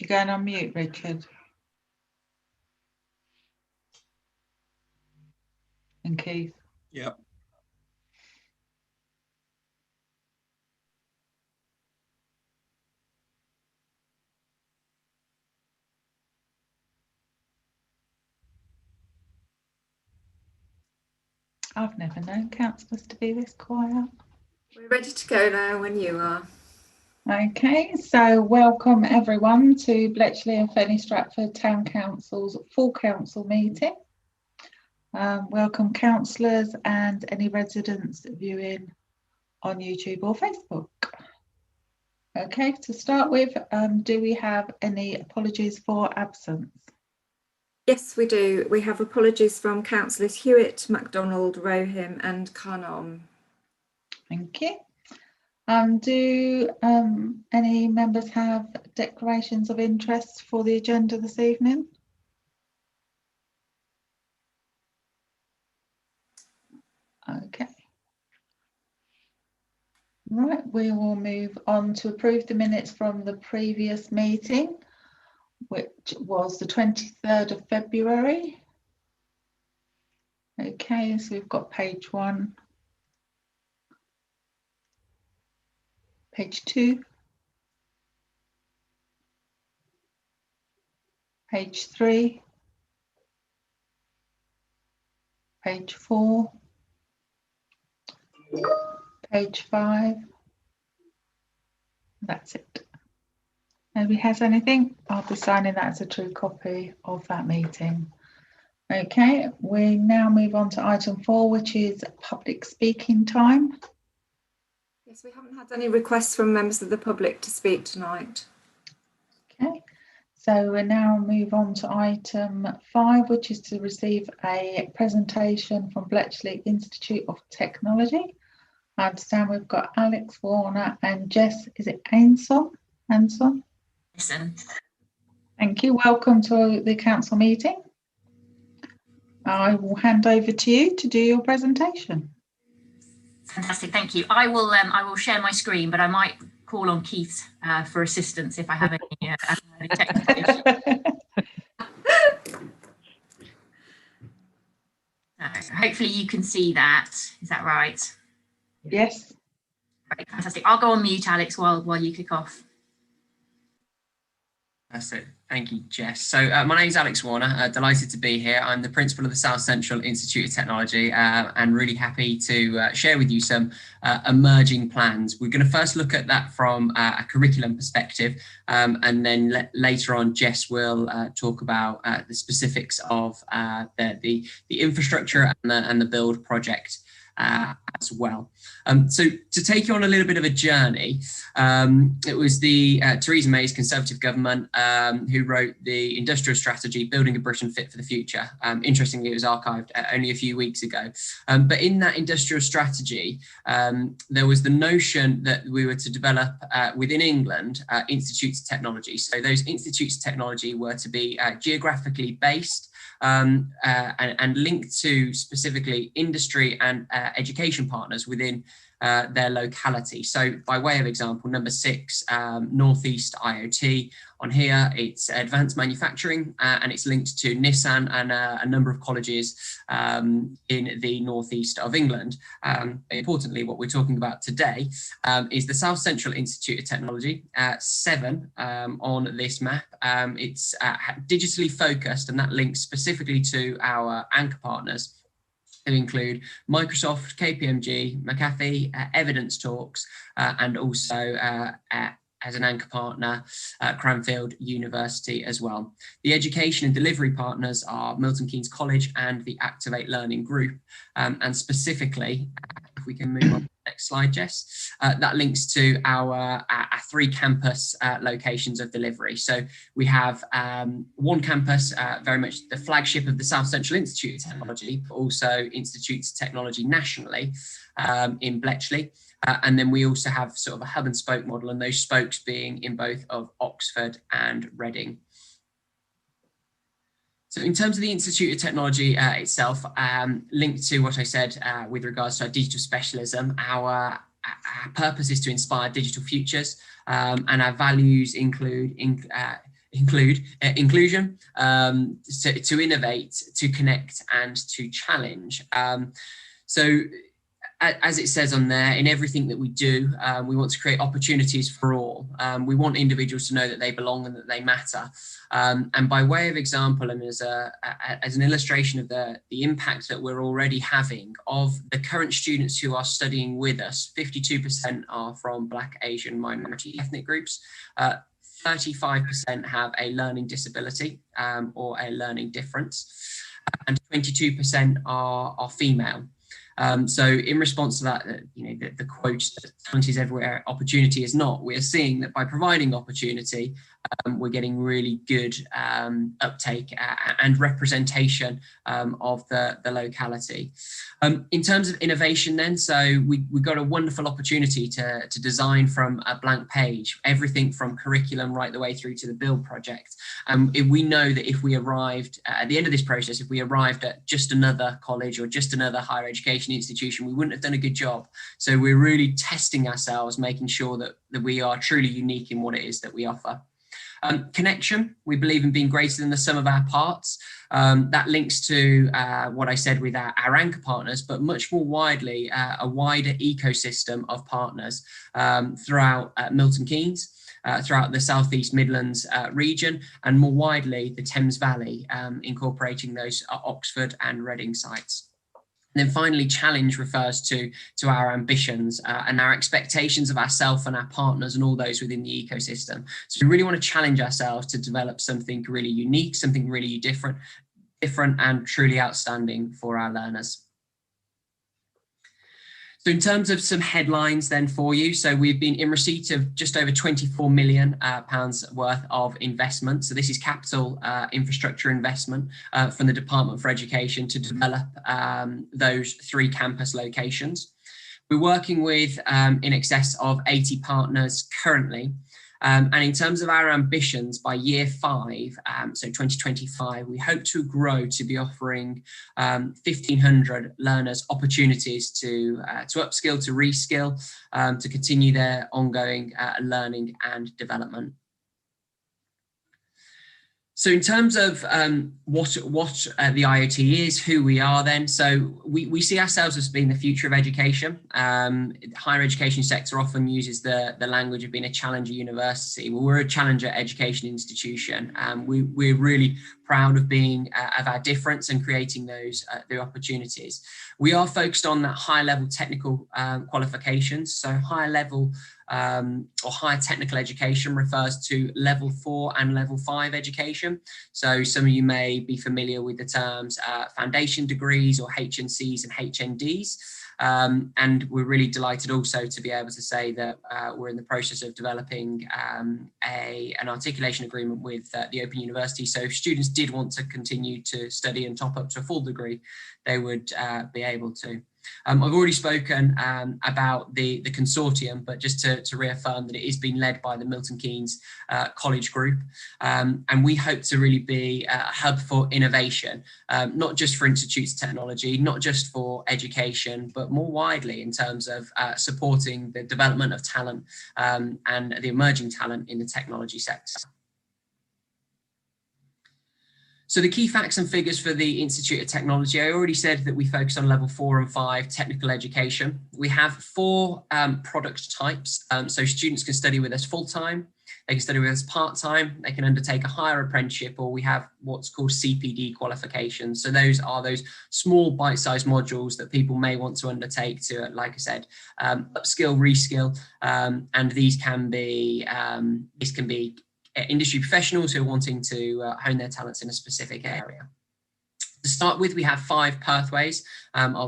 You're going on mute, Richard. And Keith. Yep. I've never known councillors to be this quiet. We're ready to go now when you are. Okay, so welcome everyone to Bletchley and Fenny Stratford Town Council's full council meeting. Welcome councillors and any residents viewing on YouTube or Facebook. Okay, to start with, do we have any apologies for absence? Yes, we do. We have apologies from councillors Hewitt, MacDonald, Rohim and Carnum. Thank you. Do any members have declarations of interest for the agenda this evening? Okay. Right, we will move on to approve the minutes from the previous meeting, which was the 23rd of February. Okay, so we've got page 1, page 2, page 3, page 4, page 5. That's it. Nobody has anything? I'll be signing that as a true copy of that meeting. Okay, we now move on to item 4, which is public speaking time. Yes, we haven't had any requests from members of the public to speak tonight. Okay, so we now move on to item 5, which is to receive a presentation from Bletchley Institute of Technology. I understand we've got Alex Warner and Jess, is it Anson? Listen. Thank you. Welcome to the council meeting. I will hand over to you to do your presentation. Fantastic, thank you. I will share my screen, but I might call on Keith for assistance if I have any technical issues. So hopefully you can see that. Is that right? Yes. Right, fantastic. I'll go on mute, Alex, while you kick off. That's it. Thank you, Jess. So my name is Alex Warner, delighted to be here. I'm the principal of the South Central Institute of Technology and really happy to share with you some emerging plans. We're going to first look at that from a curriculum perspective, and then later on Jess will talk about the specifics of the infrastructure and the build project as well. So to take you on a little bit of a journey, it was the Theresa May's Conservative government who wrote the industrial strategy, Building a Britain Fit for the Future. Interestingly, it was archived only a few weeks ago. But in that industrial strategy, there was the notion that we were to develop within England institutes of technology. So those institutes of technology were to be geographically based, and linked to specifically industry and education partners within their locality. So by way of example, number 6, Northeast IoT. On here, it's advanced manufacturing, and it's linked to Nissan and a number of colleges in the northeast of England. Importantly, what we're talking about today is the South Central Institute of Technology, 7 on this map. It's digitally focused, and that links specifically to our Ymca partners, who include Microsoft, KPMG, McAfee, Evidence Talks, and also as an Ymca partner, Cranfield University as well. The education and delivery partners are Milton Keynes College and the Activate Learning Group. And specifically, if we can move on to the next slide, Jess, that links to our 3 campus locations of delivery. So we have one campus, very much the flagship of the South Central Institute of Technology, but also Institutes of Technology nationally in Bletchley. And then we also have sort of a hub and spoke model, and those spokes being in both of Oxford and Reading. So in terms of the Institute of Technology itself, linked to what I said with regards to our digital specialism, our purpose is to inspire digital futures, and our values include inclusion, to innovate, to connect, and to challenge. So as it says on there, in everything that we do, we want to create opportunities for all. We want individuals to know that they belong and that they matter. And by way of example, and as an illustration of the impact that we're already having of the current students who are studying with us, 52% are from Black, Asian, minority ethnic groups. 35% have a learning disability or a learning difference, and 22% are female. So in response to that, the quote that talent is everywhere, opportunity is not, we're seeing that by providing opportunity, we're getting really good uptake and representation of the locality. In terms of innovation then, so we got a wonderful opportunity to design from a blank page, everything from curriculum right the way through to the build project. We know that if we arrived at the end of this process, if we arrived at just another college or just another higher education institution, we wouldn't have done a good job. So we're really testing ourselves, making sure that we are truly unique in what it is that we offer. Connection, we believe in being greater than the sum of our parts. That links to what I said with our Ymca partners, but much more widely, a wider ecosystem of partners throughout Milton Keynes, throughout the South East Midlands region, and more widely the Thames Valley, incorporating those Oxford and Reading sites. And then finally, challenge refers to our ambitions and our expectations of ourselves and our partners and all those within the ecosystem. So we really want to challenge ourselves to develop something really unique, something really different and truly outstanding for our learners. So in terms of some headlines then for you, so we've been in receipt of just over £24 million worth of investment. So this is capital infrastructure investment from the Department for Education to develop those 3 campus locations. We're working with in excess of 80 partners currently. And in terms of our ambitions by year 5, so 2025, we hope to grow to be offering 1,500 learners opportunities to upskill, to reskill, to continue their ongoing learning and development. So in terms of what the IoT is, who we are then, so we see ourselves as being the future of education. The higher education sector often uses the language of being a challenger university. Well, we're a challenger education institution, and we're really proud of being of our difference and creating those the opportunities. We are focused on that high level technical qualifications, so high level or higher technical education refers to level 4 and level 5 education. So some of you may be familiar with the terms foundation degrees or HNCs and HNDs. And we're really delighted also to be able to say that we're in the process of developing an articulation agreement with the Open University. So if students did want to continue to study and top up to a full degree, they would be able to. I've already spoken about the consortium, but just to reaffirm that it is being led by the Milton Keynes College Group. And we hope to really be a hub for innovation, not just for institutes of technology, not just for education, but more widely in terms of supporting the development of talent and the emerging talent in the technology sector. So the key facts and figures for the Institute of Technology, I already said that we focus on level 4 and 5 technical education. We have 4 product types. So students can study with us full-time, they can study with us part-time, they can undertake a higher apprenticeship, or we have what's called CPD qualifications. So those are those small bite-sized modules that people may want to undertake to, like I said, upskill, reskill, and these can be, industry professionals who are wanting to hone their talents in a specific area. To start with, we have 5 pathways.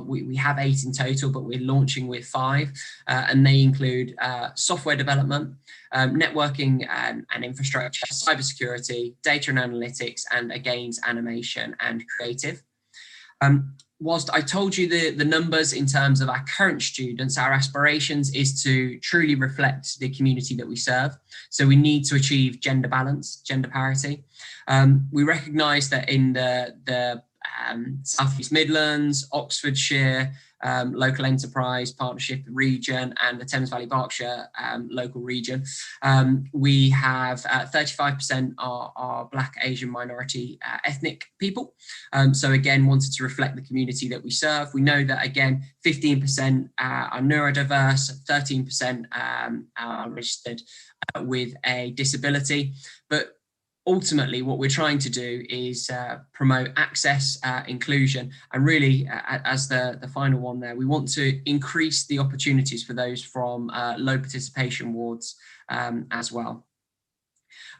We have 8 in total, but we're launching with 5, and they include software development, networking and infrastructure, cybersecurity, data and analytics, and games, animation, and creative. Whilst I told you the numbers in terms of our current students, our aspirations is to truly reflect the community that we serve. So we need to achieve gender balance, gender parity. We recognise that in the South East Midlands, Oxfordshire, local enterprise partnership region, and the Thames Valley Berkshire local region. We have 35% are Black, Asian, minority ethnic people. So again, wanted to reflect the community that we serve. We know that again, 15% are neurodiverse, 13% are registered with a disability, but ultimately, what we're trying to do is promote access, inclusion, and really, as the final one there, we want to increase the opportunities for those from low participation wards as well.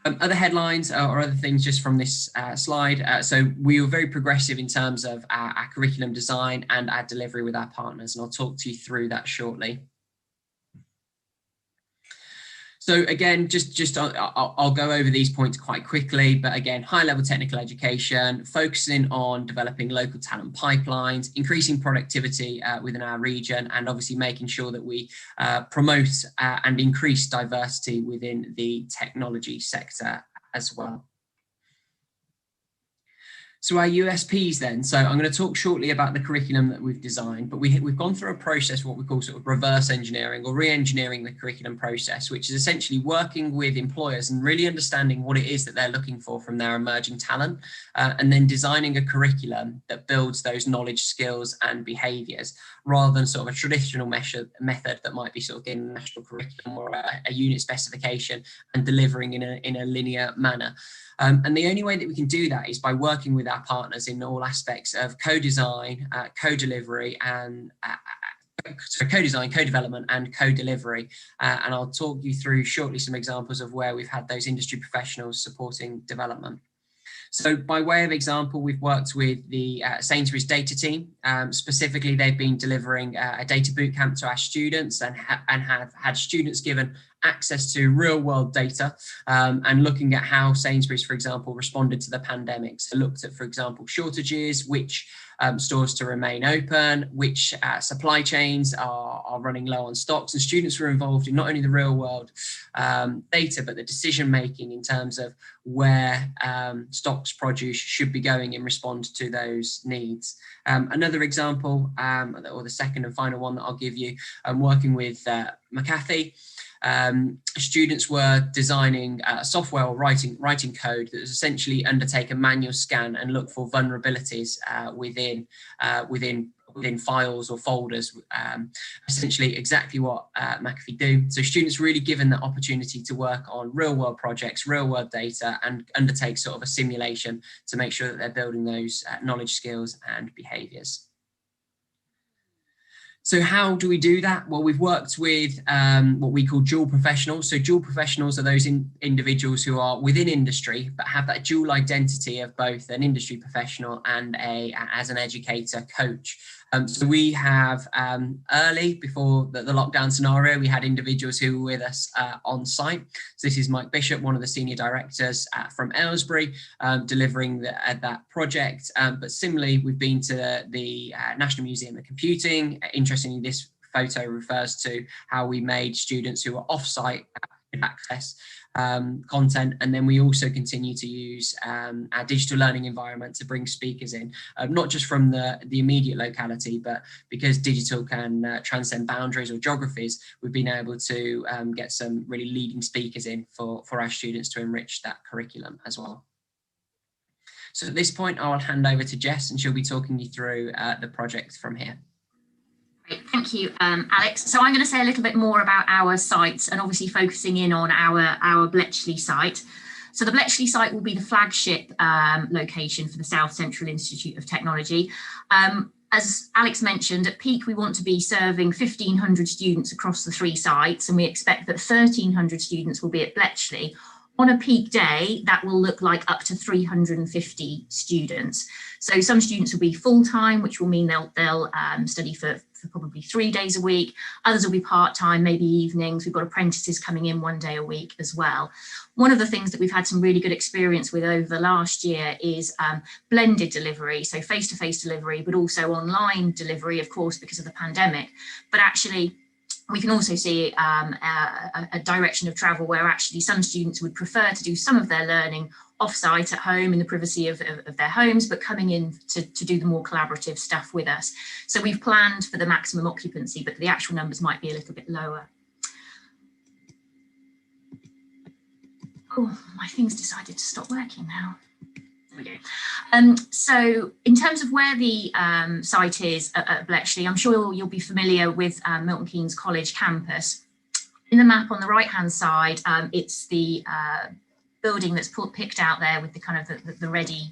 Other headlines or other things just from this slide. So we were very progressive in terms of our curriculum design and our delivery with our partners, and I'll talk to you through that shortly. So again, I'll go over these points quite quickly, but again, high level technical education, focusing on developing local talent pipelines, increasing productivity within our region, and obviously making sure that we promote and increase diversity within the technology sector as well. So our USPs then, so I'm going to talk shortly about the curriculum that we've designed, but we've gone through a process, what we call sort of reverse engineering or re-engineering the curriculum process, which is essentially working with employers and really understanding what it is that they're looking for from their emerging talent, and then designing a curriculum that builds those knowledge, skills and behaviours, rather than sort of a traditional method that might be sort of getting a national curriculum or a unit specification and delivering in a linear manner. And the only way that we can do that is by working with our partners in all aspects of co-design, co-delivery, and co-design, co-development and co-delivery. And I'll talk you through shortly some examples of where we've had those industry professionals supporting development. So by way of example, we've worked with the Sainsbury's data team. Specifically, they've been delivering a data bootcamp to our students and have had students given access to real world data and looking at how Sainsbury's, for example, responded to the pandemic. So looked at, for example, shortages, which stores to remain open, which supply chains are running low on stocks, and students were involved in not only the real world data, but the decision making in terms of where stocks produce should be going in response to those needs. Another example, or the second and final one that I'll give you, I'm working with McAfee. Students were designing software or writing code that was essentially undertake a manual scan and look for vulnerabilities within files or folders, essentially exactly what McAfee do. So students really given the opportunity to work on real world projects, real world data, and undertake sort of a simulation to make sure that they're building those knowledge, skills and behaviours. So how do we do that? Well, we've worked with what we call dual professionals. So dual professionals are those individuals who are within industry, but have that dual identity of both an industry professional and as an educator coach. So we have early before the lockdown scenario, we had individuals who were with us on site. So this is Mike Bishop, one of the senior directors from Aylesbury, delivering that project. But similarly, we've been to the National Museum of Computing. Interestingly, this photo refers to how we made students who were off-site access content, and then we also continue to use our digital learning environment to bring speakers in, not just from the immediate locality, but because digital can transcend boundaries or geographies, we've been able to get some really leading speakers in for our students to enrich that curriculum as well. So at this point, I'll hand over to Jess and she'll be talking you through the project from here. Great, thank you, Alex. So I'm going to say a little bit more about our sites and obviously focusing in on our Bletchley site. So the Bletchley site will be the flagship location for the South Central Institute of Technology. As Alex mentioned, at peak, we want to be serving 1,500 students across the 3 sites, and we expect that 1,300 students will be at Bletchley. On a peak day, that will look like up to 350 students. So some students will be full-time, which will mean they'll study for probably 3 days a week. Others will be part-time, maybe evenings. We've got apprentices coming in 1 day a week as well. One of the things that we've had some really good experience with over the last year is blended delivery, so face-to-face delivery, but also online delivery, of course, because of the pandemic. But actually, We can also see a direction of travel where actually some students would prefer to do some of their learning off-site at home in the privacy of their homes, but coming in to do the more collaborative stuff with us. So we've planned for the maximum occupancy, but the actual numbers might be a little bit lower. Oh, my thing's decided to stop working now. There we go. So in terms of where the site is at Bletchley, I'm sure you'll be familiar with Milton Keynes College campus. In the map on the right-hand side, it's the building that's picked out there with the kind of the ready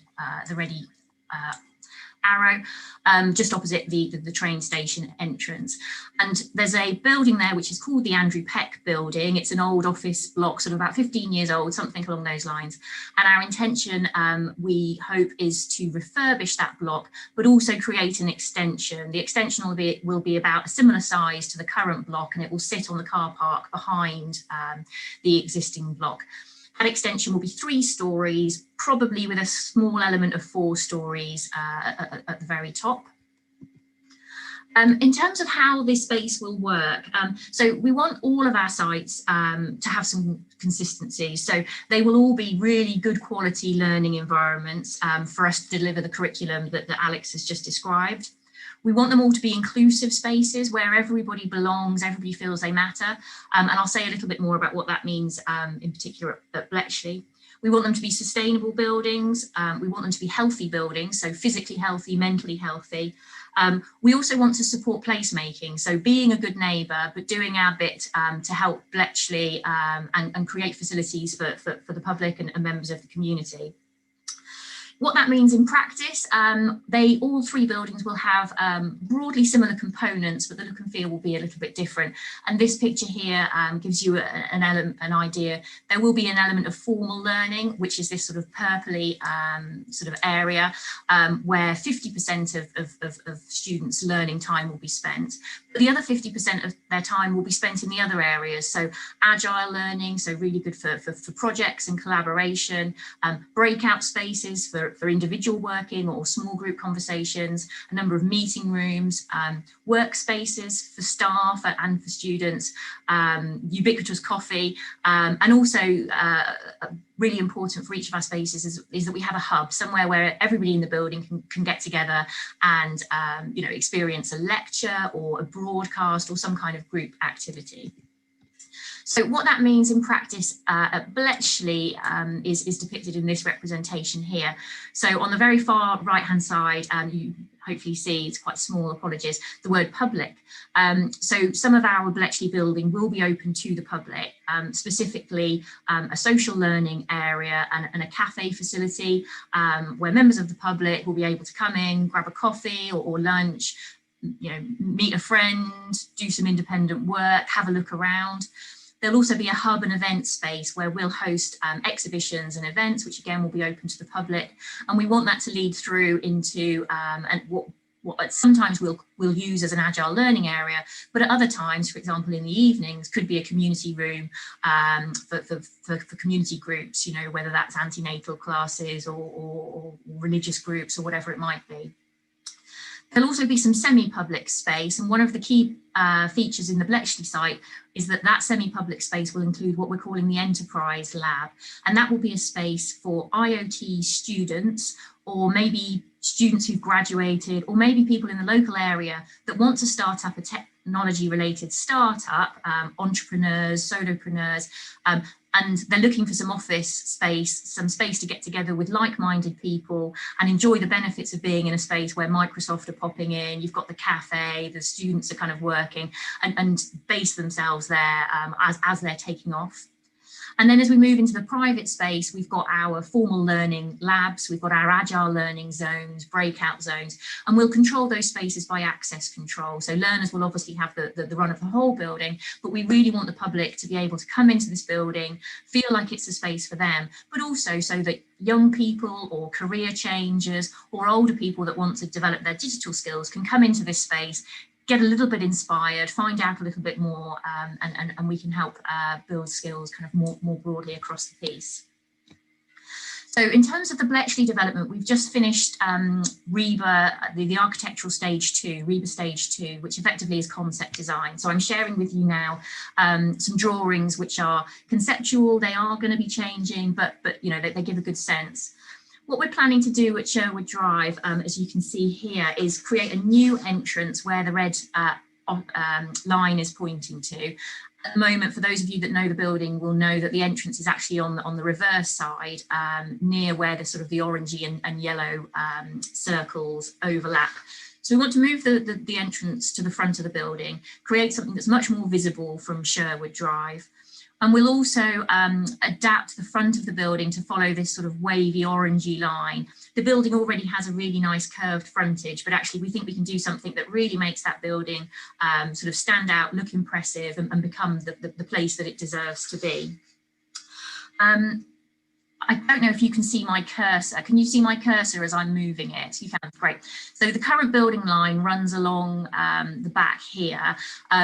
arrow, just opposite the train station entrance. And there's a building there which is called the Andrew Peck building. It's an old office block, sort of about 15 years old, something along those lines. And our intention, we hope, is to refurbish that block, but also create an extension. The extension will be about a similar size to the current block, and it will sit on the car park behind the existing block. That extension will be 3 stories, probably with a small element of 4 stories at the very top. In terms of how this space will work, so we want all of our sites to have some consistency. So they will all be really good quality learning environments for us to deliver the curriculum that Alex has just described. We want them all to be inclusive spaces where everybody belongs, everybody feels they matter. And I'll say a little bit more about what that means in particular at Bletchley. We want them to be sustainable buildings. We want them to be healthy buildings, so physically healthy, mentally healthy. We also want to support placemaking, so being a good neighbour, but doing our bit to help Bletchley and create facilities for the public and members of the community. What that means in practice, all 3 buildings will have broadly similar components, but the look and feel will be a little bit different. And this picture here gives you an idea. There will be an element of formal learning, which is this sort of purpley sort of area where 50% of students' learning time will be spent. But the other 50% of their time will be spent in the other areas. So agile learning, so really good for projects and collaboration, breakout spaces for individual working or small group conversations, a number of meeting rooms, workspaces for staff and for students, ubiquitous coffee, and also really important for each of our spaces is that we have a hub, somewhere where everybody in the building can get together and experience a lecture or a broadcast or some kind of group activity. So what that means in practice at Bletchley is depicted in this representation here. So on the very far right-hand side, you hopefully see, it's quite small, apologies, the word public. So some of our Bletchley building will be open to the public, specifically a social learning area and a cafe facility where members of the public will be able to come in, grab a coffee or lunch, meet a friend, do some independent work, have a look around. There'll also be a hub and event space where we'll host exhibitions and events, which again will be open to the public. And we want that to lead through into what sometimes we'll use as an agile learning area, but at other times, for example, in the evenings, could be a community room for community groups, whether that's antenatal classes or religious groups or whatever it might be. There'll also be some semi-public space, and one of the key features in the Bletchley site is that semi-public space will include what we're calling the Enterprise Lab, and that will be a space for IoT students, or maybe students who've graduated, or maybe people in the local area that want to start up a technology-related startup, entrepreneurs, solopreneurs, and they're looking for some office space, some space to get together with like-minded people and enjoy the benefits of being in a space where Microsoft are popping in, you've got the cafe, the students are kind of working and base themselves there as they're taking off. And then as we move into the private space, we've got our formal learning labs, we've got our agile learning zones, breakout zones, and we'll control those spaces by access control. So learners will obviously have the run of the whole building, but we really want the public to be able to come into this building, feel like it's a space for them, but also so that young people or career changers or older people that want to develop their digital skills can come into this space, get a little bit inspired, find out a little bit more, and we can help build skills kind of more broadly across the piece. So in terms of the Bletchley development, we've just finished REBA, the architectural stage 2, REBA stage 2, which effectively is concept design. So I'm sharing with you now some drawings which are conceptual. They are going to be changing, but you know, they give a good sense. What we're planning to do at Sherwood Drive, as you can see here, is create a new entrance where the red line is pointing to. At the moment, for those of you that know the building will know that the entrance is actually on the reverse side, near where the sort of the orangey and yellow circles overlap. So we want to move the entrance to the front of the building, create something that's much more visible from Sherwood Drive. And we'll also adapt the front of the building to follow this sort of wavy orangey line. The building already has a really nice curved frontage, but actually we think we can do something that really makes that building sort of stand out, look impressive, and become the place that it deserves to be. I don't know if you can see my cursor. Can you see my cursor as I'm moving it? You can, great. So the current building line runs along the back here.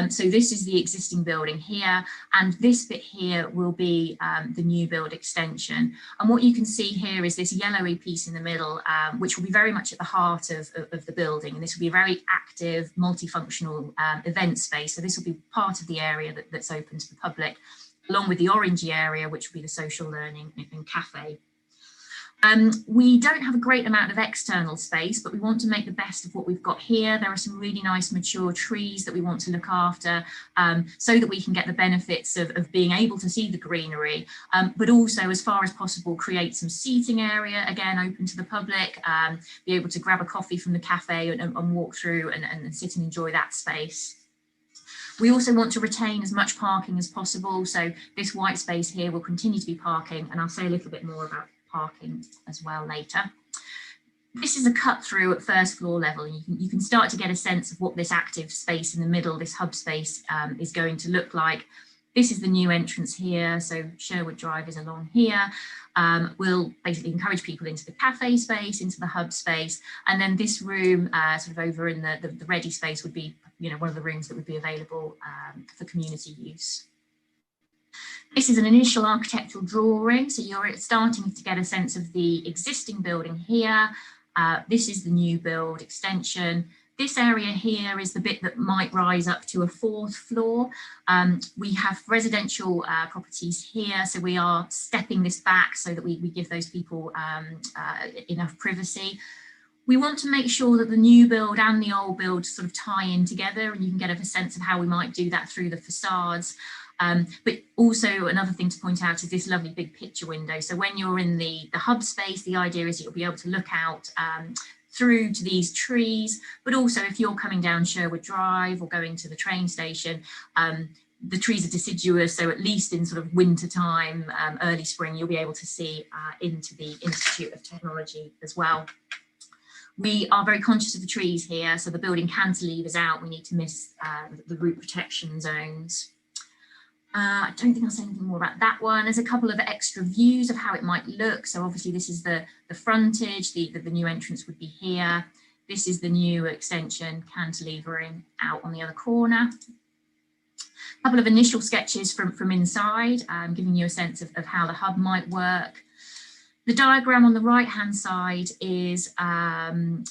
So this is the existing building here, and this bit here will be the new build extension. And what you can see here is this yellowy piece in the middle, which will be very much at the heart of the building. And this will be a very active, multifunctional event space. So this will be part of the area that's open to the public, along with the orangey area, which will be the social learning and cafe. We don't have a great amount of external space, but we want to make the best of what we've got here. There are some really nice mature trees that we want to look after so that we can get the benefits of being able to see the greenery, but also as far as possible create some seating area, again open to the public, be able to grab a coffee from the cafe and walk through and sit and enjoy that space. We also want to retain as much parking as possible. So this white space here will continue to be parking, and I'll say a little bit more about parking as well later. This is a cut through at first floor level. You can start to get a sense of what this active space in the middle, this hub space, is going to look like. This is the new entrance here. So Sherwood Drive is along here. We'll basically encourage people into the cafe space, into the hub space. And then this room sort of over in the ready space would be, you know, one of the rooms that would be available for community use. This is an initial architectural drawing. So you're starting to get a sense of the existing building here. This is the new build extension. This area here is the bit that might rise up to a 4th floor. We have residential properties here, so we are stepping this back so that we give those people enough privacy. We want to make sure that the new build and the old build sort of tie in together, and you can get a sense of how we might do that through the facades. But also another thing to point out is this lovely big picture window. So when you're in the hub space, the idea is you'll be able to look out through to these trees, but also if you're coming down Sherwood Drive or going to the train station, the trees are deciduous, so at least in sort of winter time, early spring, you'll be able to see into the Institute of Technology as well. We are very conscious of the trees here, so the building cantilevers out, we need to miss the root protection zones. I don't think I'll say anything more about that one. There's a couple of extra views of how it might look. So obviously this is the frontage, the new entrance would be here. This is the new extension cantilevering out on the other corner. A couple of initial sketches from inside, giving you a sense of how the hub might work. The diagram on the right-hand side is kind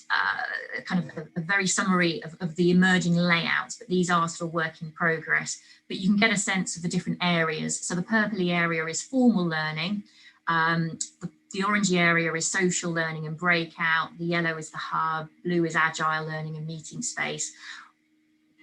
of a very summary of the emerging layouts, but these are still work in progress. But you can get a sense of the different areas. So the purpley area is formal learning. The orangey area is social learning and breakout. The yellow is the hub. Blue is agile learning and meeting space.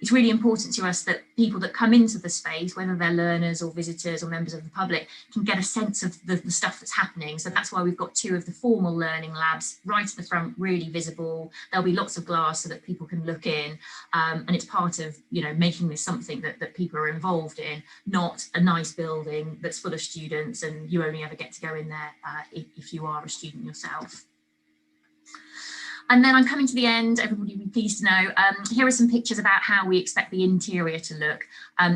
It's really important to us that people that come into the space, whether they're learners or visitors or members of the public, can get a sense of the stuff that's happening. So that's why we've got 2 of the formal learning labs right at the front, really visible. There'll be lots of glass so that people can look in. And it's part of, you know, making this something that people are involved in, not a nice building that's full of students and you only ever get to go in there if you are a student yourself. And then I'm coming to the end. Everybody will be pleased to know. Here are some pictures about how we expect the interior to look.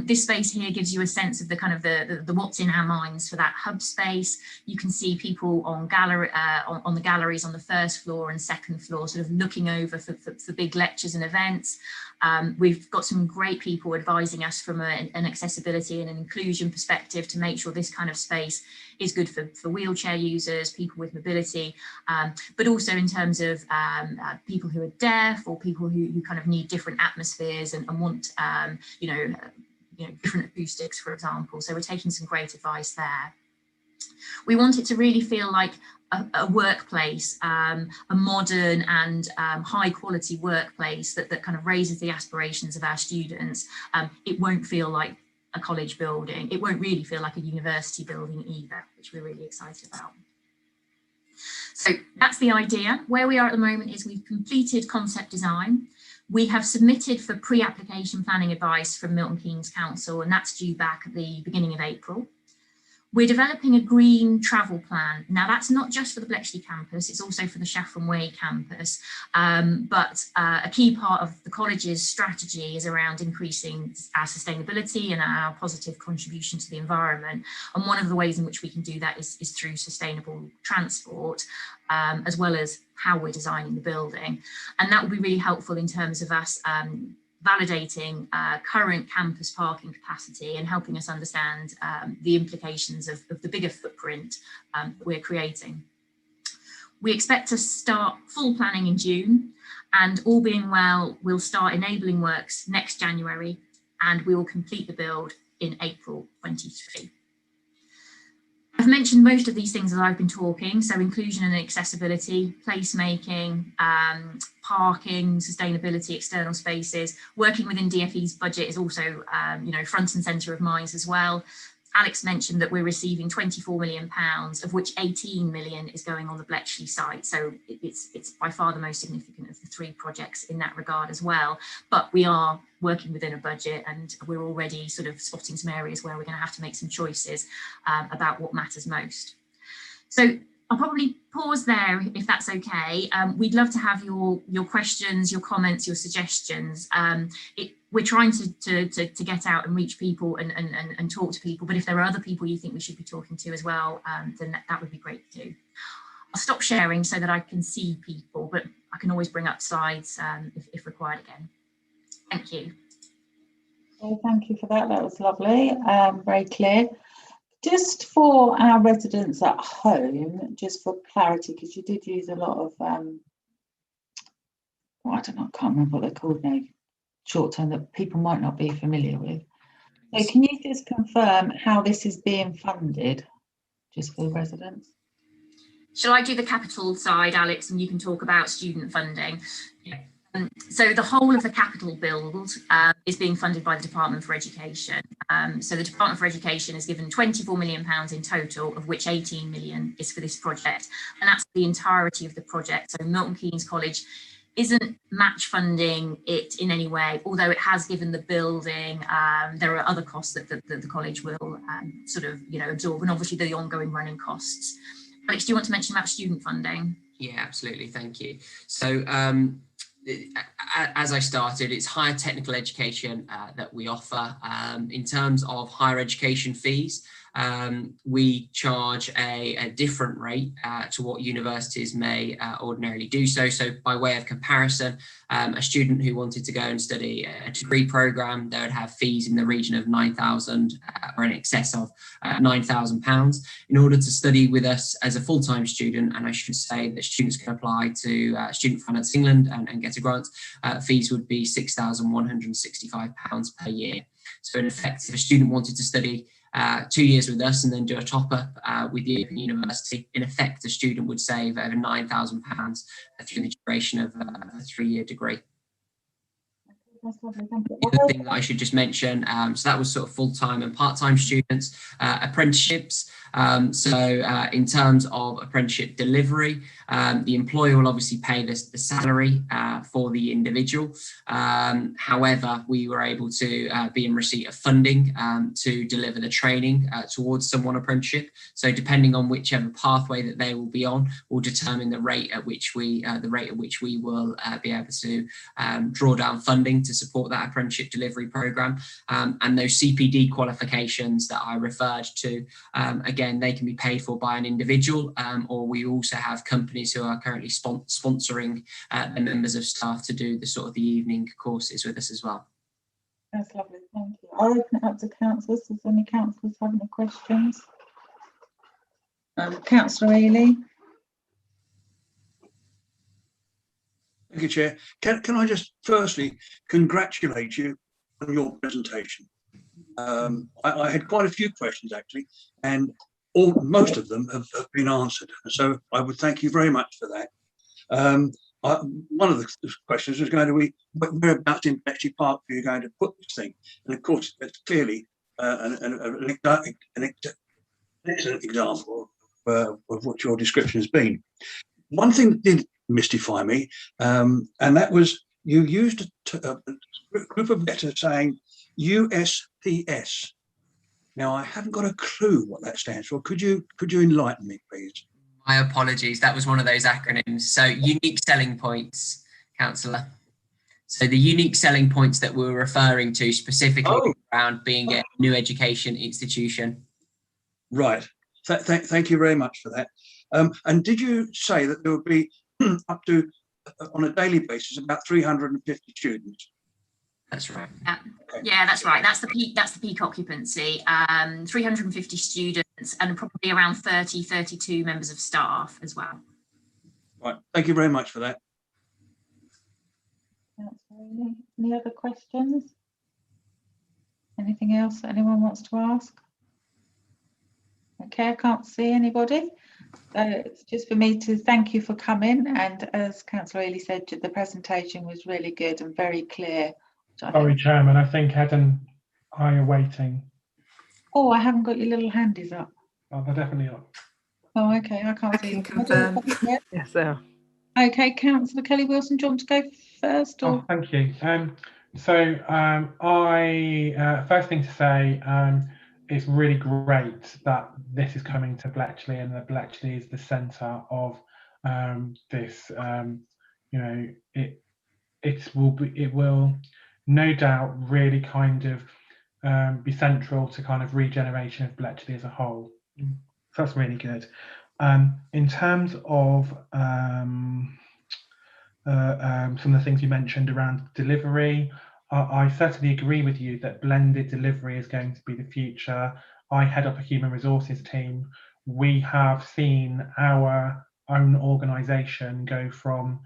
This space here gives you a sense of the kind of the what's in our minds for that hub space. You can see people on the galleries on the first floor and second floor, sort of looking over for big lectures and events. We've got some great people advising us from an accessibility and an inclusion perspective to make sure this kind of space is good for wheelchair users, people with mobility, but also in terms of people who are deaf or people who kind of need different atmospheres and want different acoustics, for example. So we're taking some great advice there. We want it to really feel like a workplace, a modern and high quality workplace that kind of raises the aspirations of our students. It won't feel like a college building. It won't really feel like a university building either, which we're really excited about. So that's the idea. Where we are at the moment is we've completed concept design. We have submitted for pre-application planning advice from Milton Keynes Council, and that's due back at the beginning of April. We're developing a green travel plan. Now that's not just for the Bletchley campus, it's also for the Shafran Way campus. But a key part of the college's strategy is around increasing our sustainability and our positive contribution to the environment. And one of the ways in which we can do that is through sustainable transport, as well as how we're designing the building. And that will be really helpful in terms of us validating current campus parking capacity and helping us understand the implications of the bigger footprint that we're creating. We expect to start full planning in June, and all being well, we'll start enabling works next January, and we will complete the build in April 23. I've mentioned most of these things as I've been talking, so inclusion and accessibility, placemaking, parking, sustainability, external spaces. Working within DfE's budget is also front and centre of minds as well. Alex mentioned that we're receiving £24 million, of which 18 million is going on the Bletchley site. So it's by far the most significant of the three projects in that regard as well. But we are working within a budget, and we're already sort of spotting some areas where we're going to have to make some choices about what matters most. So I'll probably pause there if that's okay. We'd love to have your questions, your comments, your suggestions. We're trying to get out and reach people and talk to people, but if there are other people you think we should be talking to as well, then that would be great too. I'll stop sharing so that I can see people, but I can always bring up slides if required again. Thank you. Okay, thank you for that. That was lovely, very clear. Just for our residents at home, just for clarity, because you did use a lot of, I don't know, I can't remember what they're called now, short term that people might not be familiar with. So can you just confirm how this is being funded, just for the residents? Shall I do the capital side, Alex, and you can talk about student funding? Yeah. So the whole of the capital build is being funded by the Department for Education. So the Department for Education has given £24 million in total, of which 18 million is for this project. And that's the entirety of the project. So Milton Keynes College isn't match funding it in any way, although it has given the building. There are other costs that the college will absorb, and obviously the ongoing running costs. Alex, do you want to mention about student funding? Yeah, absolutely. Thank you. So as I started, it's higher technical education that we offer. In terms of higher education fees, we charge a different rate to what universities may ordinarily do so. So by way of comparison, a student who wanted to go and study a degree programme, they would have fees in the region of £9,000 or in excess of £9,000. In order to study with us as a full-time student, and I should say that students can apply to Student Finance England and get a grant, fees would be £6,165 per year. So in effect, if a student wanted to study 2 years with us and then do a top-up with the Open University, in effect, a student would save over £9,000 through the duration of a 3-year degree. That's lovely, thank you. The other thing that I should just mention, so that was sort of full-time and part-time students. Apprenticeships, In terms of apprenticeship delivery, the employer will obviously pay the salary for the individual. However, we were able to be in receipt of funding to deliver the training towards someone apprenticeship. So depending on whichever pathway that they will be on, will determine the rate at which we will be able to draw down funding to support that apprenticeship delivery program. And those CPD qualifications that I referred to, again, they can be paid for by an individual, or we also have companies who are currently sponsoring the members of staff to do the evening courses with us as well. That's lovely, thank you. I'll open it up to councillors. Does any councillors have any questions? Councillor Ely. Thank you, Chair. Can I just firstly congratulate you on your presentation? I had quite a few questions actually, and most of them have been answered. So I would thank you very much for that. One of the questions was going to be, whereabouts in Bletchley Park are you going to put this thing? And of course, it's clearly an excellent example of what your description has been. One thing that did mystify me, and that was you used a group of letters saying USPS. Now, I haven't got a clue what that stands for. Could you enlighten me, please? My apologies. That was one of those acronyms. So unique selling points, councillor. So the unique selling points that we're referring to specifically around being a new education institution. Right. Thank you very much for that. And did you say that there would be up to, on a daily basis, about 350 students? That's right. Yeah, that's right. That's the peak occupancy. 350 students and probably around 32 members of staff as well. Right. Thank you very much for that. Any other questions? Anything else anyone wants to ask? Okay, I can't see anybody. It's just for me to thank you for coming, and as Councillor Ely said, the presentation was really good and very clear. Sorry, Chairman, I think Ed and I are waiting. Oh, I haven't got your little handies up. Oh, they're definitely up. Oh, okay, I can't see. Can confirm. Yes, they are. Okay, Councillor Kelly Wilson, do you want to go first? Or? Oh, thank you. I first thing to say, it's really great that this is coming to Bletchley, and that Bletchley is the centre of this. It will no doubt really kind of be central to kind of regeneration of Bletchley as a whole. So that's really good. In terms of some of the things you mentioned around delivery, I certainly agree with you that blended delivery is going to be the future. I head up a human resources team. We have seen our own organisation go from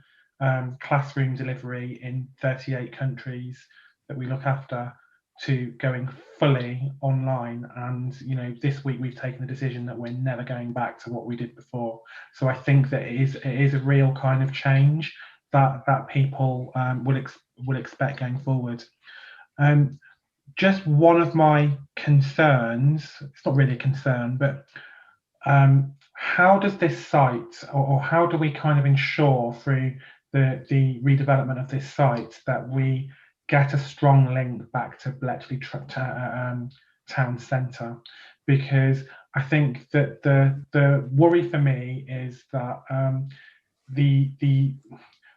classroom delivery in 38 countries that we look after to going fully online, and this week we've taken the decision that we're never going back to what we did before. So I think that it is a real kind of change that people will expect going forward. Just one of my concerns, it's not really a concern, but how does this site, or how do we kind of ensure through the redevelopment of this site that we get a strong link back to Bletchley town centre? Because I think that the worry for me is that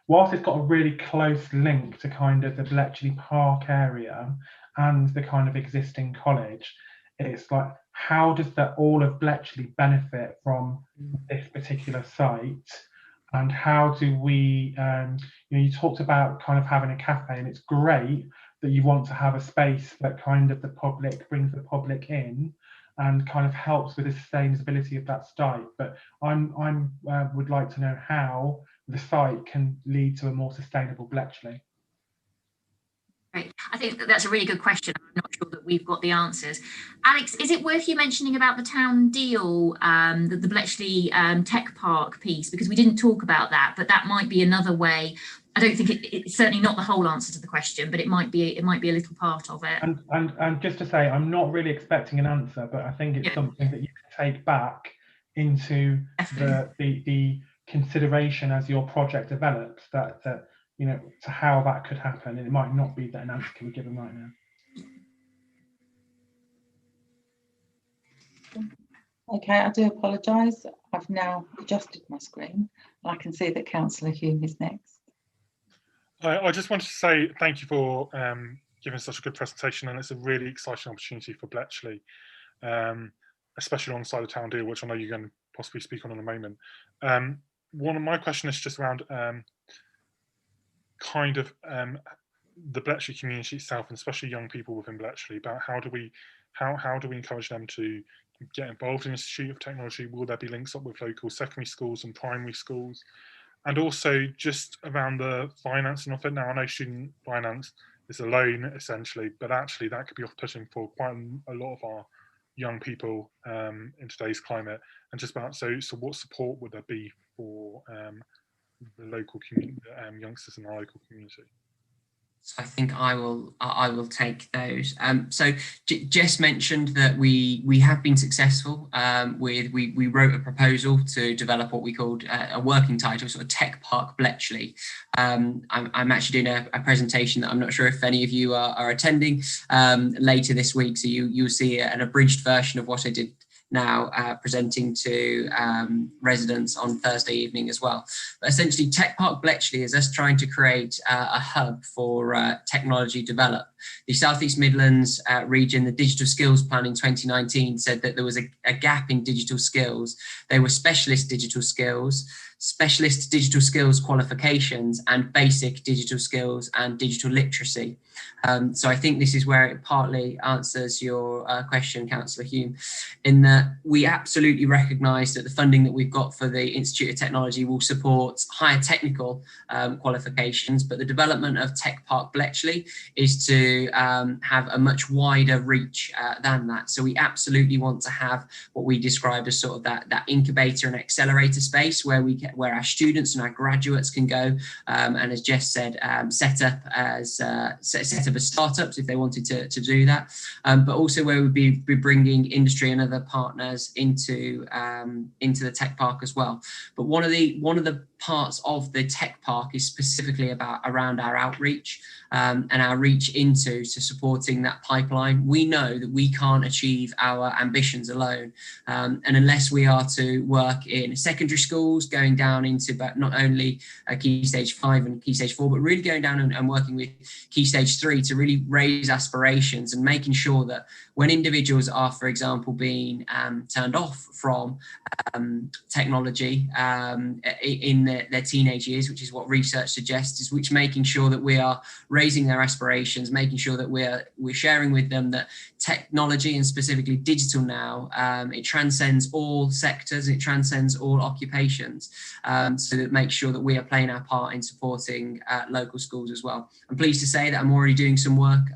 whilst it's got a really close link to kind of the Bletchley Park area and the kind of existing college, it's like, how does all of Bletchley benefit from this particular site? And how do we, you talked about kind of having a cafe, and it's great that you want to have a space that kind of brings the public in and kind of helps with the sustainability of that site. But I would like to know how the site can lead to a more sustainable Bletchley. Right. I think that's a really good question. I'm not sure that we've got the answers. Alex, is it worth you mentioning about the town deal, the Bletchley Tech Park piece? Because we didn't talk about that, but that might be another way I don't think it's certainly not the whole answer to the question, but it might be a little part of it. And just to say, I'm not really expecting an answer, but I think it's something that you can take back into the consideration as your project develops, that you know, to how that could happen, and it might not be that an answer can be given right now. Okay, I do apologise. I've now adjusted my screen. I can see that Councillor Hume is next. I just wanted to say thank you for giving such a good presentation, and it's a really exciting opportunity for Bletchley, especially alongside the town deal, which I know you're going to possibly speak on in a moment. One of my questions is just around the Bletchley community itself, and especially young people within Bletchley, about how do we encourage them to get involved in the Institute of Technology? Will there be links up with local secondary schools and primary schools? And also just around the financing of it. Now, I know student finance is a loan essentially, but actually that could be off-putting for quite a lot of our young people in today's climate. And just about, so what support would there be for the local community, youngsters in our local community? So I think I will take those. So Jess mentioned that we have been successful we wrote a proposal to develop what we called a working title, sort of Tech Park Bletchley. I'm actually doing a presentation that I'm not sure if any of you are attending later this week, so you'll see an abridged version of what I did now presenting to residents on Thursday evening as well. But essentially, Tech Park Bletchley is us trying to create a hub for technology develop. The South East Midlands region, the Digital Skills Plan in 2019 said that there was a gap in digital skills. They were specialist digital skills, specialist digital skills qualifications, and basic digital skills and digital literacy. So I think this is where it partly answers your question, Councillor Hume, in that we absolutely recognise that the funding that we've got for the Institute of Technology will support higher technical qualifications, but the development of Tech Park Bletchley is to have a much wider reach than that. So we absolutely want to have what we describe as sort of that incubator and accelerator space where our students and our graduates can go and, as Jess said, set up as startups if they wanted to do that, but also where we'd be bringing industry and other partners into the tech park as well. But one of the parts of the tech park is specifically around our outreach and our reach into supporting that pipeline. We know that we can't achieve our ambitions alone, and unless we are to work in secondary schools, going down into not only Key Stage 5 and Key Stage 4, but really going down and working with Key Stage 3 to really raise aspirations and making sure that when individuals are, for example, being turned off from technology in their teenage years, which is what research suggests, is making sure that we are raising their aspirations, making sure that we're sharing with them that technology, and specifically digital now, it transcends all sectors, it transcends all occupations, so that makes sure that we are playing our part in supporting local schools as well. I'm pleased to say that I'm already doing some work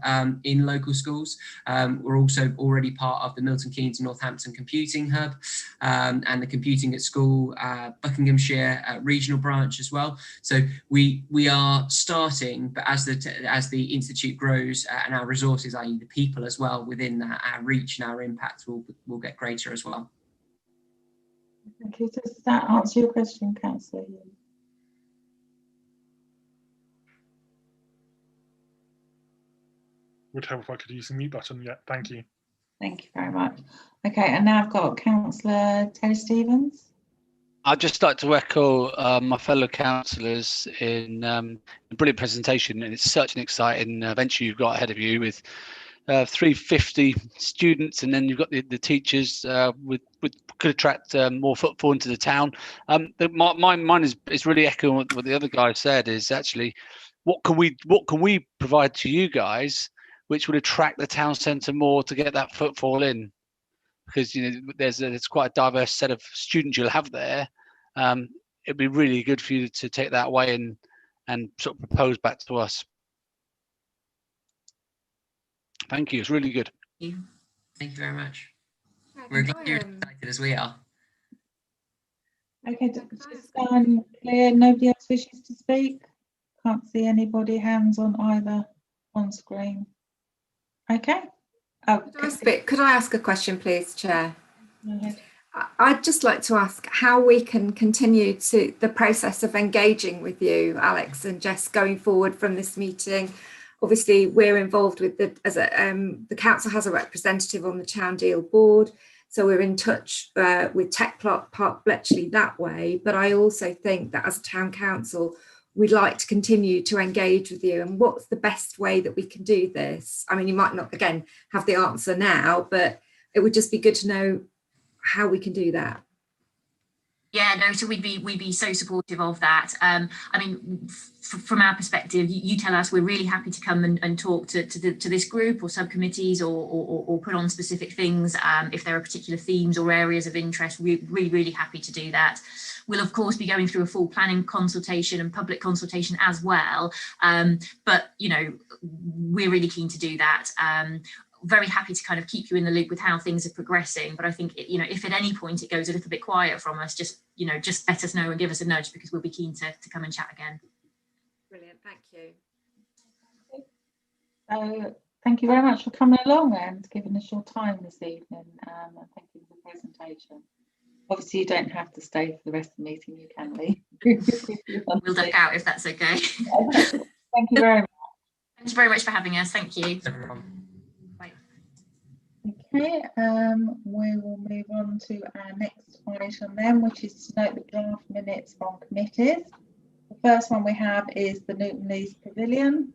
in local schools. We're also already part of the Milton, Keynes and Northampton Computing Hub and the Computing at School Buckinghamshire regional branch as well. So we are starting, but as the Institute grows and our resources, i.e. the people as well, within that, our reach and our impact will get greater as well. Thank you. Does that answer your question, Councillor? Would help if I could use the mute button. Yeah, thank you. Thank you very much. Okay, and now I've got Councillor Terry Stevens. I'd just like to echo my fellow councillors in a brilliant presentation, and it's such an exciting venture you've got ahead of you with 350 students, and then you've got the teachers with could attract more footfall into the town. Mine is really echoing what the other guy said. Is actually what can we provide to you guys which would attract the town centre more to get that footfall in, because there's quite a diverse set of students you'll have there. It'd be really good for you to take that away and sort of propose back to us. Thank you. It's really good. Thank you very much. We're glad you're excited as we are. Okay, just clear. Nobody else wishes to speak. Can't see anybody hands on either on screen. Okay. Oh, Could I ask a question, please, Chair? go ahead. I'd just like to ask how we can continue to the process of engaging with you, Alex and Jess, going forward from this meeting. Obviously, we're involved with the council has a representative on the Town Deal board, so we're in touch with Tech Park Bletchley that way. But I also think that as a town council, we'd like to continue to engage with you. And what's the best way that we can do this? I mean, you might not again have the answer now, but it would just be good to know how we can do that. Yeah, no, so we'd be so supportive of that. I mean, from our perspective, you tell us, we're really happy to come and talk to this group or subcommittees or put on specific things if there are particular themes or areas of interest. We're really happy to do that. We'll of course be going through a full planning consultation and public consultation as well, but you know, we're really keen to do that. Very happy to kind of keep you in the loop with how things are progressing, but I think, you know, if at any point it goes a little bit quiet from us, just let us know and give us a nudge, because we'll be keen to come and chat again. Brilliant, thank you. So thank you very much for coming along and giving us your time this evening, and thank you for the presentation. Obviously you don't have to stay for the rest of the meeting, you can leave. We'll duck out if that's okay. Thank you very much. Thanks very much for having us. Thank you. Okay, we will move on to our next item then, which is to note the draft minutes from committees. The first one we have is the Newton Leys Pavilion.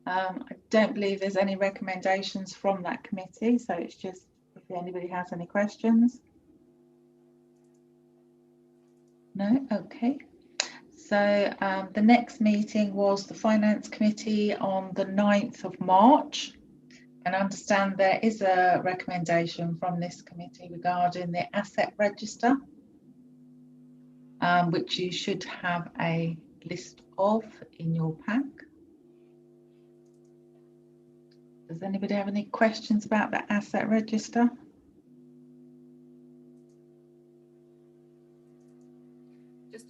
I don't believe there's any recommendations from that committee, so it's just if anybody has any questions. No, okay. So the next meeting was the Finance Committee on the 9th of March. And I understand there is a recommendation from this committee regarding the asset register, which you should have a list of in your pack. Does anybody have any questions about the asset register?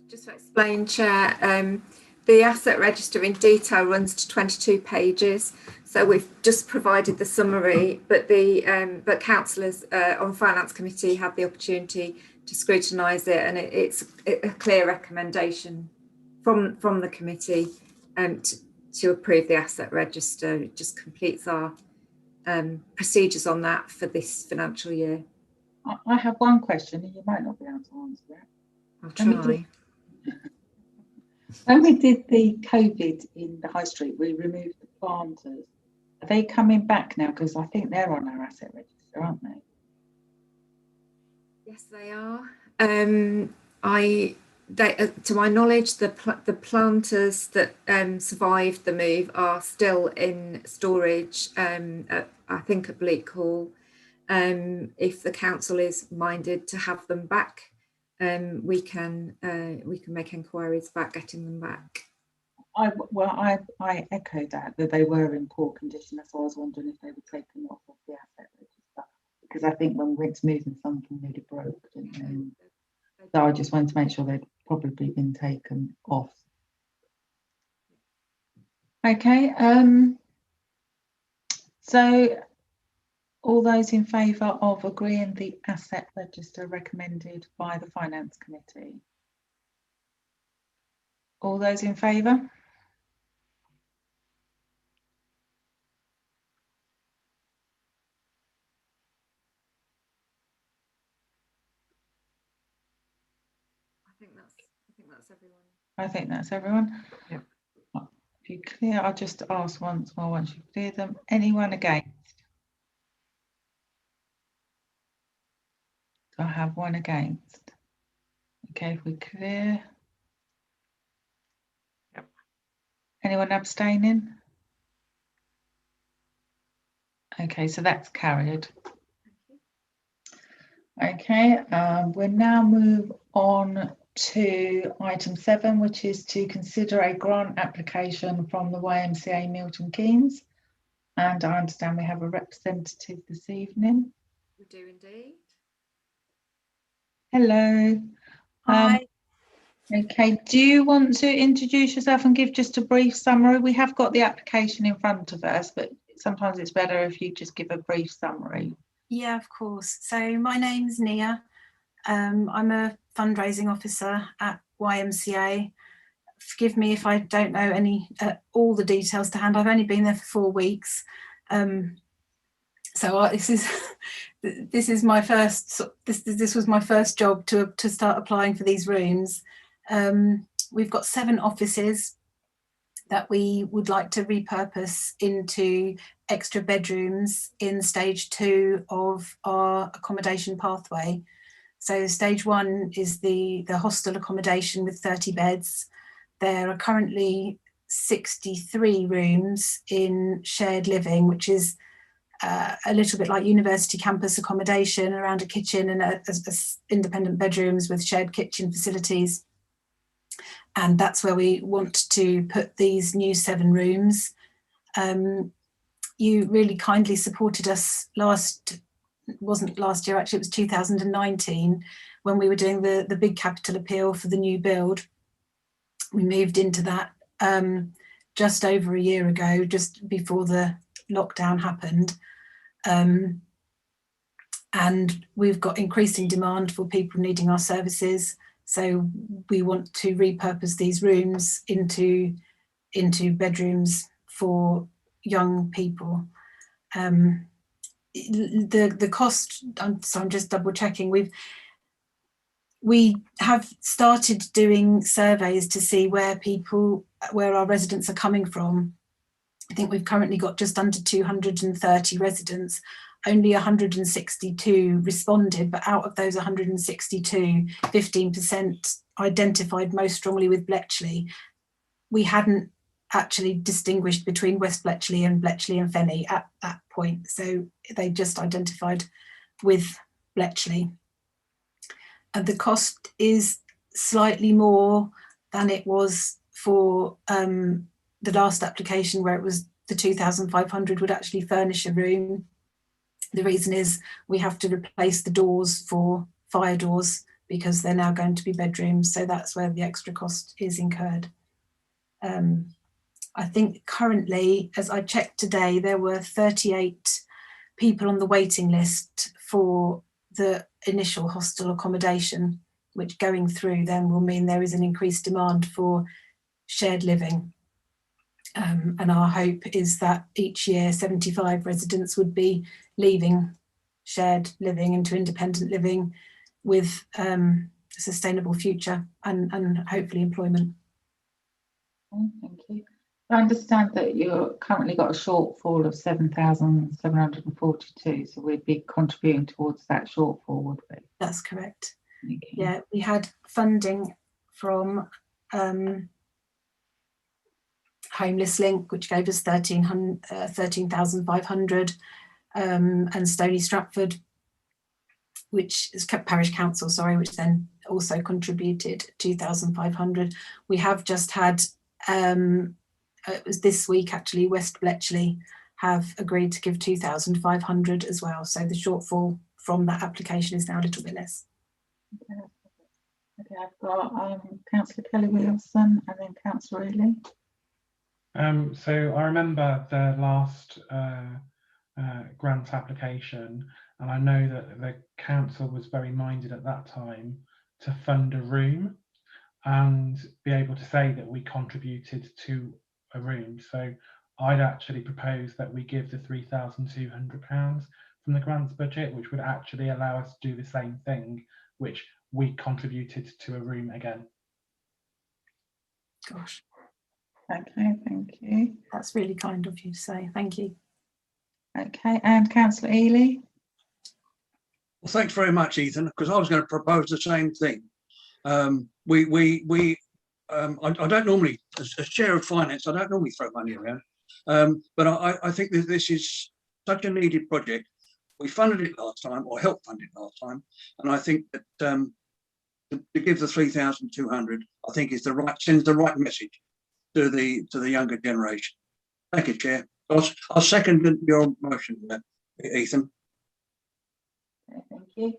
Just to explain, Chair, the asset register in detail runs to 22 pages. So we've just provided the summary, but but councillors on Finance Committee had the opportunity to scrutinise it, and it's a clear recommendation from the committee to approve the asset register. It just completes our procedures on that for this financial year. I have one question, and you might not be able to answer it. I'll try. When we did the COVID in the high street, we removed the planters. Are they coming back now? Because I think they're on our asset register, aren't they? Yes, they are. To my knowledge, the planters that survived the move are still in storage, I think at Bleak Hall. If the council is minded to have them back, we can make inquiries about getting them back. I echoed that they were in poor condition. That's why I was wondering if they were taken off of the asset register, because I think when we went to move them, something nearly broke, didn't they? So I just wanted to make sure they'd probably been taken off. Okay, so all those in favour of agreeing the asset register recommended by the Finance Committee? All those in favour? I think that's everyone. I think that's everyone. Yep. If you clear, I'll just ask once more once you clear them. Anyone against? I have one against. Okay, if we clear. Yep. Anyone abstaining? Okay, so that's carried. Okay, we'll now move on to item 7, which is to consider a grant application from the Ymca Milton Keynes. And I understand we have a representative this evening. We do indeed. Hello. Hi. Okay, do you want to introduce yourself and give just a brief summary? We have got the application in front of us, but sometimes it's better if you just give a brief summary. Yeah, of course. So my name's Nia. I'm a fundraising officer at Ymca. Forgive me if I don't know all the details to hand. I've only been there for 4 weeks. This is my first. This was my first job to start applying for these rooms. We've got 7 offices that we would like to repurpose into extra bedrooms in stage 2 of our accommodation pathway. So stage 1 is the hostel accommodation with 30 beds. There are currently 63 rooms in shared living, which is a little bit like university campus accommodation, around a kitchen and independent bedrooms with shared kitchen facilities. And that's where we want to put these new 7 rooms. You really kindly supported us wasn't last year, actually, it was 2019, when we were doing the big capital appeal for the new build. We moved into that just over a year ago, just before the lockdown happened. And we've got increasing demand for people needing our services. So we want to repurpose these rooms into bedrooms for young people. The cost, so I'm just double checking, we have started doing surveys to see where our residents are coming from. I think we've currently got just under 230 residents. Only 162 responded, but out of those 162, 15% identified most strongly with Bletchley. We hadn't actually distinguished between West Bletchley and Bletchley and Fenny at that point, so they just identified with Bletchley. And the cost is slightly more than it was for the last application, where it was the 2,500 would actually furnish a room. The reason is we have to replace the doors for fire doors because they're now going to be bedrooms. So that's where the extra cost is incurred. I think currently, as I checked today, there were 38 people on the waiting list for the initial hostel accommodation, which going through then will mean there is an increased demand for shared living. And our hope is that each year 75 residents would be leaving shared living into independent living with a sustainable future and hopefully employment. Thank you. I understand that you've currently got a shortfall of 7,742, so we'd be contributing towards that shortfall, would we? That's correct. Okay. Yeah, we had funding from Homeless Link, which gave us 13,500, and Stony Stratford, which is Parish Council, sorry, which then also contributed 2,500. We have just had, it was this week actually, West Bletchley have agreed to give 2,500 as well. So the shortfall from that application is now a little bit less. Okay, I've got Councillor Kelly Williamson and then Councillor Ely. So I remember the last grant application, and I know that the council was very minded at that time to fund a room and be able to say that we contributed to a room. So I'd actually propose that we give the £3,200 from the grants budget, which would actually allow us to do the same thing, which we contributed to a room again. Gosh. Okay, thank you. That's really kind of you to say. Thank you. Okay, and Councillor Ely. Well, thanks very much, Ethan, because I was going to propose the same thing. I don't normally, as chair of finance, I don't normally throw money around, but I think that this is such a needed project. We funded it last time, or helped fund it last time, and I think that to give the 3,200, I think is sends the right message to the younger generation. Thank you, Chair. I'll second your motion, Ethan. Okay, thank you.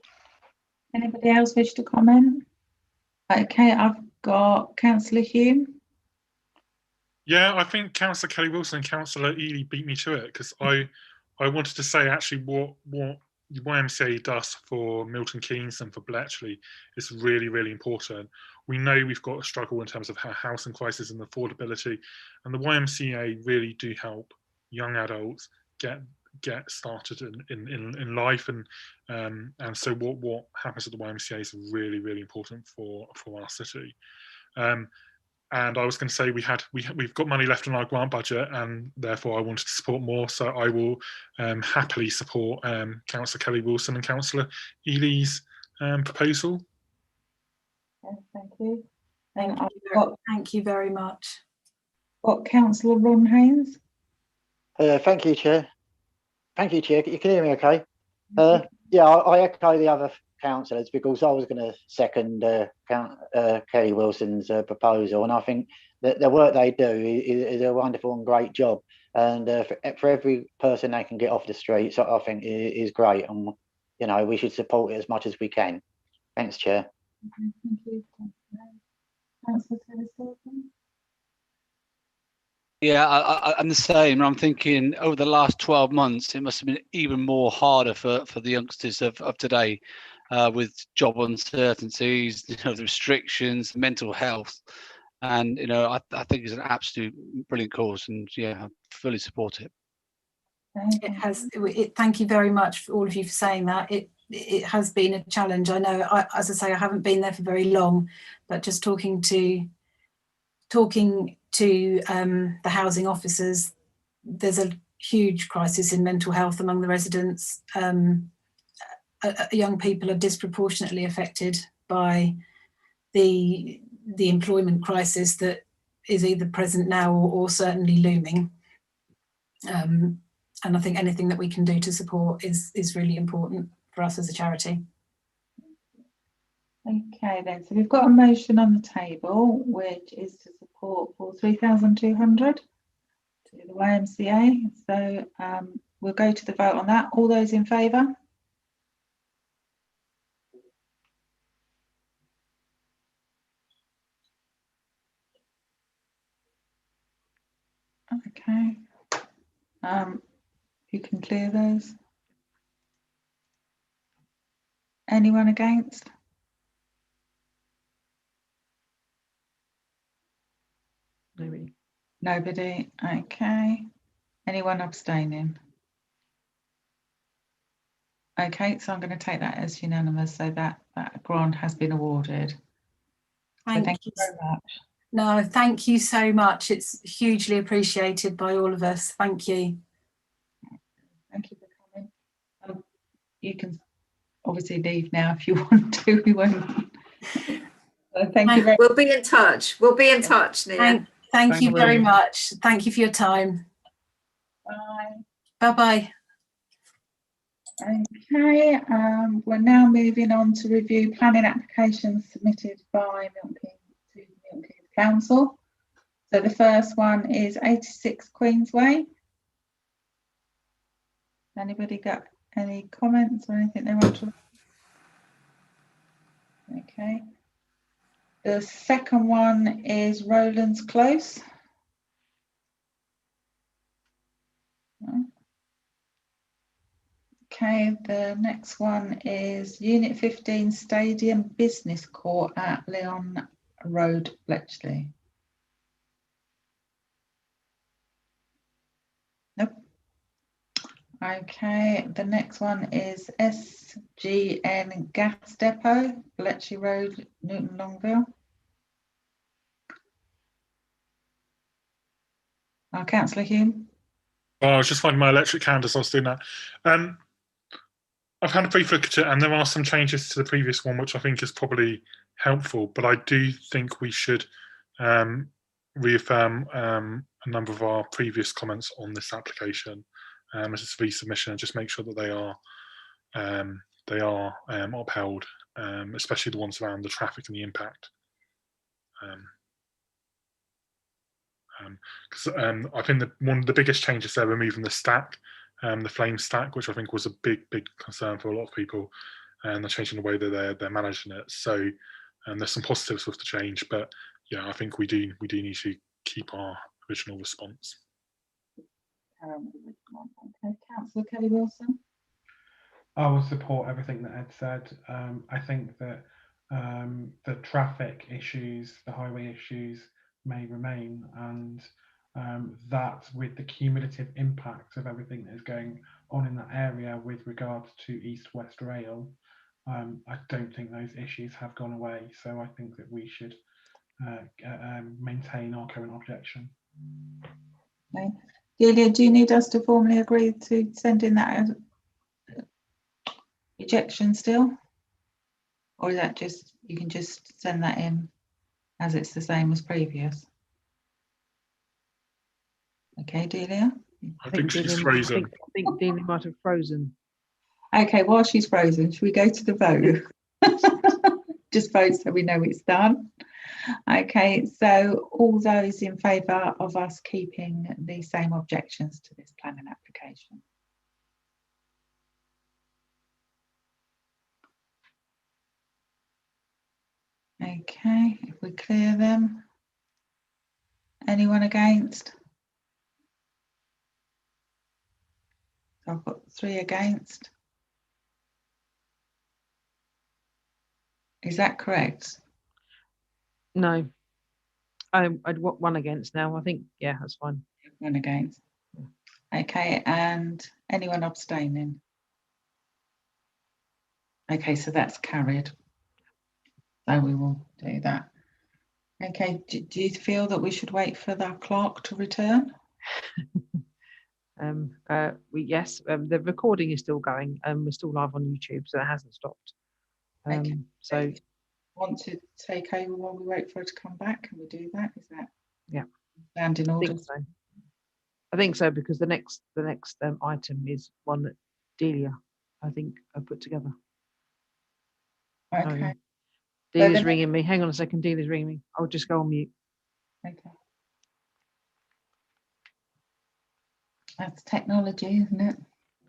Anybody else wish to comment? Okay, I've got Councillor Hume. Yeah, I think Councillor Kelly Wilson and Councillor Ely beat me to it, because I wanted to say actually what the YMCA does for Milton Keynes and for Bletchley is really, really important. We know we've got a struggle in terms of housing crisis and affordability, and the YMCA really do help young adults get started in life, and so what happens at the YMCA is really, really important for our city. And I was going to say we've got money left in our grant budget, and therefore I wanted to support more. So I will happily support Councillor Kelly Wilson and Councillor Ely's proposal. Yes, thank you. Thank you very much. Got Councillor Ron Haynes. Thank you, Chair. Thank you, Chair. You can hear me okay? Yeah, I echo the other councillors, because I was going to second Kelly Wilson's proposal, and I think that the work they do is a wonderful and great job, and for every person they can get off the streets, I think is great, and you know, we should support it as much as we can. Thanks, Chair. Okay, thank you. Councillor Taylor. Yeah, I'm the same. I'm thinking over the last 12 months, it must have been even more harder for the youngsters of today, with job uncertainties, you know, the restrictions, mental health, and you know, I think it's an absolute brilliant cause, and yeah, I fully support it. It has. Thank you very much for all of you for saying that. It has been a challenge. I know, as I say, I haven't been there for very long, but just talking to the housing officers, there's a huge crisis in mental health among the residents. Young people are disproportionately affected by the employment crisis that is either present now or certainly looming. And I think anything that we can do to support is really important for us as a charity. Okay then, so we've got a motion on the table which is to support for 3,200 to the YMCA. So we'll go to the vote on that. All those in favour? Okay. You can clear those. Anyone against? Nobody. Okay. Anyone abstaining? Okay, so I'm going to take that as unanimous, so that grant has been awarded. Thank you very much. No, thank you so much. It's hugely appreciated by all of us. Thank you. Thank you for coming. You can obviously leave now if you want to. We won't. So thank you very much. We'll be in touch. We'll be in touch, Nia. Thank you very much. Thank you for your time. Bye. Bye-bye. Okay, we're now moving on to review planning applications submitted by Milton Keynes to Milton Keynes Council. So the first one is 86 Queensway. Anybody got any comments or anything they want to? Okay. The second one is Rowlands Close. Okay, the next one is Unit 15 Stadium Business Court at Leon Road, Bletchley. Nope. Okay, the next one is SGN Gas Depot, Bletchley Road, Newton Longville. Councillor Hume. Oh, I was just finding my electric hand as I was doing that. I've had a brief look at it, and there are some changes to the previous one, which I think is probably helpful. But I do think we should reaffirm a number of our previous comments on this application as it's resubmission, and just make sure that they are upheld, especially the ones around the traffic and the impact. Because I think that one of the biggest changes there, removing the stack. The flame stack, which I think was a big concern for a lot of people, and they're changing the way that they're managing it. So and there's some positives with the change, but yeah, I think we do need to keep our original response. Okay, Councillor Kelly Wilson. I will support everything that Ed said. I think that the traffic issues, the highway issues may remain, and that with the cumulative impact of everything that is going on in that area with regards to East-West Rail, I don't think those issues have gone away. So I think that we should maintain our current objection. Okay. Delia, do you need us to formally agree to send in that as rejection still? Or is that just, you can just send that in as it's the same as previous? Okay, Delia? I think she's frozen. I think Delia might have frozen. Okay, while she's frozen, should we go to the vote? Just vote so we know it's done. Okay, so all those in favour of us keeping the same objections to this planning application? Okay, if we clear them. Anyone against? So I've got 3 against. Is that correct? No, I'd want 1 against now. I think, yeah, that's fine. 1 against. Okay, and anyone abstaining? Okay, so that's carried. So we will do that. Okay, do you feel that we should wait for the clerk to return? Yes, the recording is still going, and we're still live on YouTube, so it hasn't stopped. Okay. So Want to take over while we wait for her to come back? Can we do that? Is that yeah, in order? I think so, because the next item is one that Delia, I think, put together. Okay. Delia's ringing me. Hang on a second. Delia's ringing me. I'll just go on mute. Okay. That's technology, isn't it?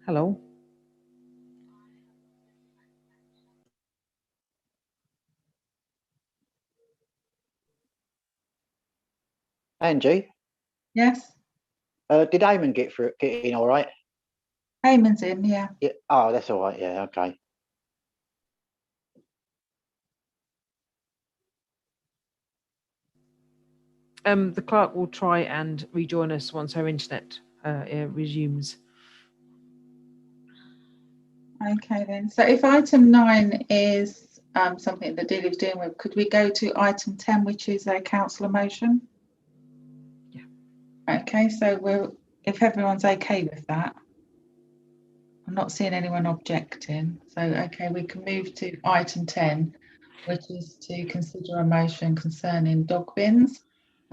Hello. Angie? Yes. Did Eamon get in all right? Eamon's in, yeah. Yeah. Oh, that's all right. Yeah. Okay. The clerk will try and rejoin us once her internet resumes. Okay then. So if item 9 is something that Delia's dealing with, could we go to item 10, which is a councillor motion? Yeah. Okay, so if everyone's okay with that. I'm not seeing anyone objecting. So okay, we can move to item 10, which is to consider a motion concerning dog bins.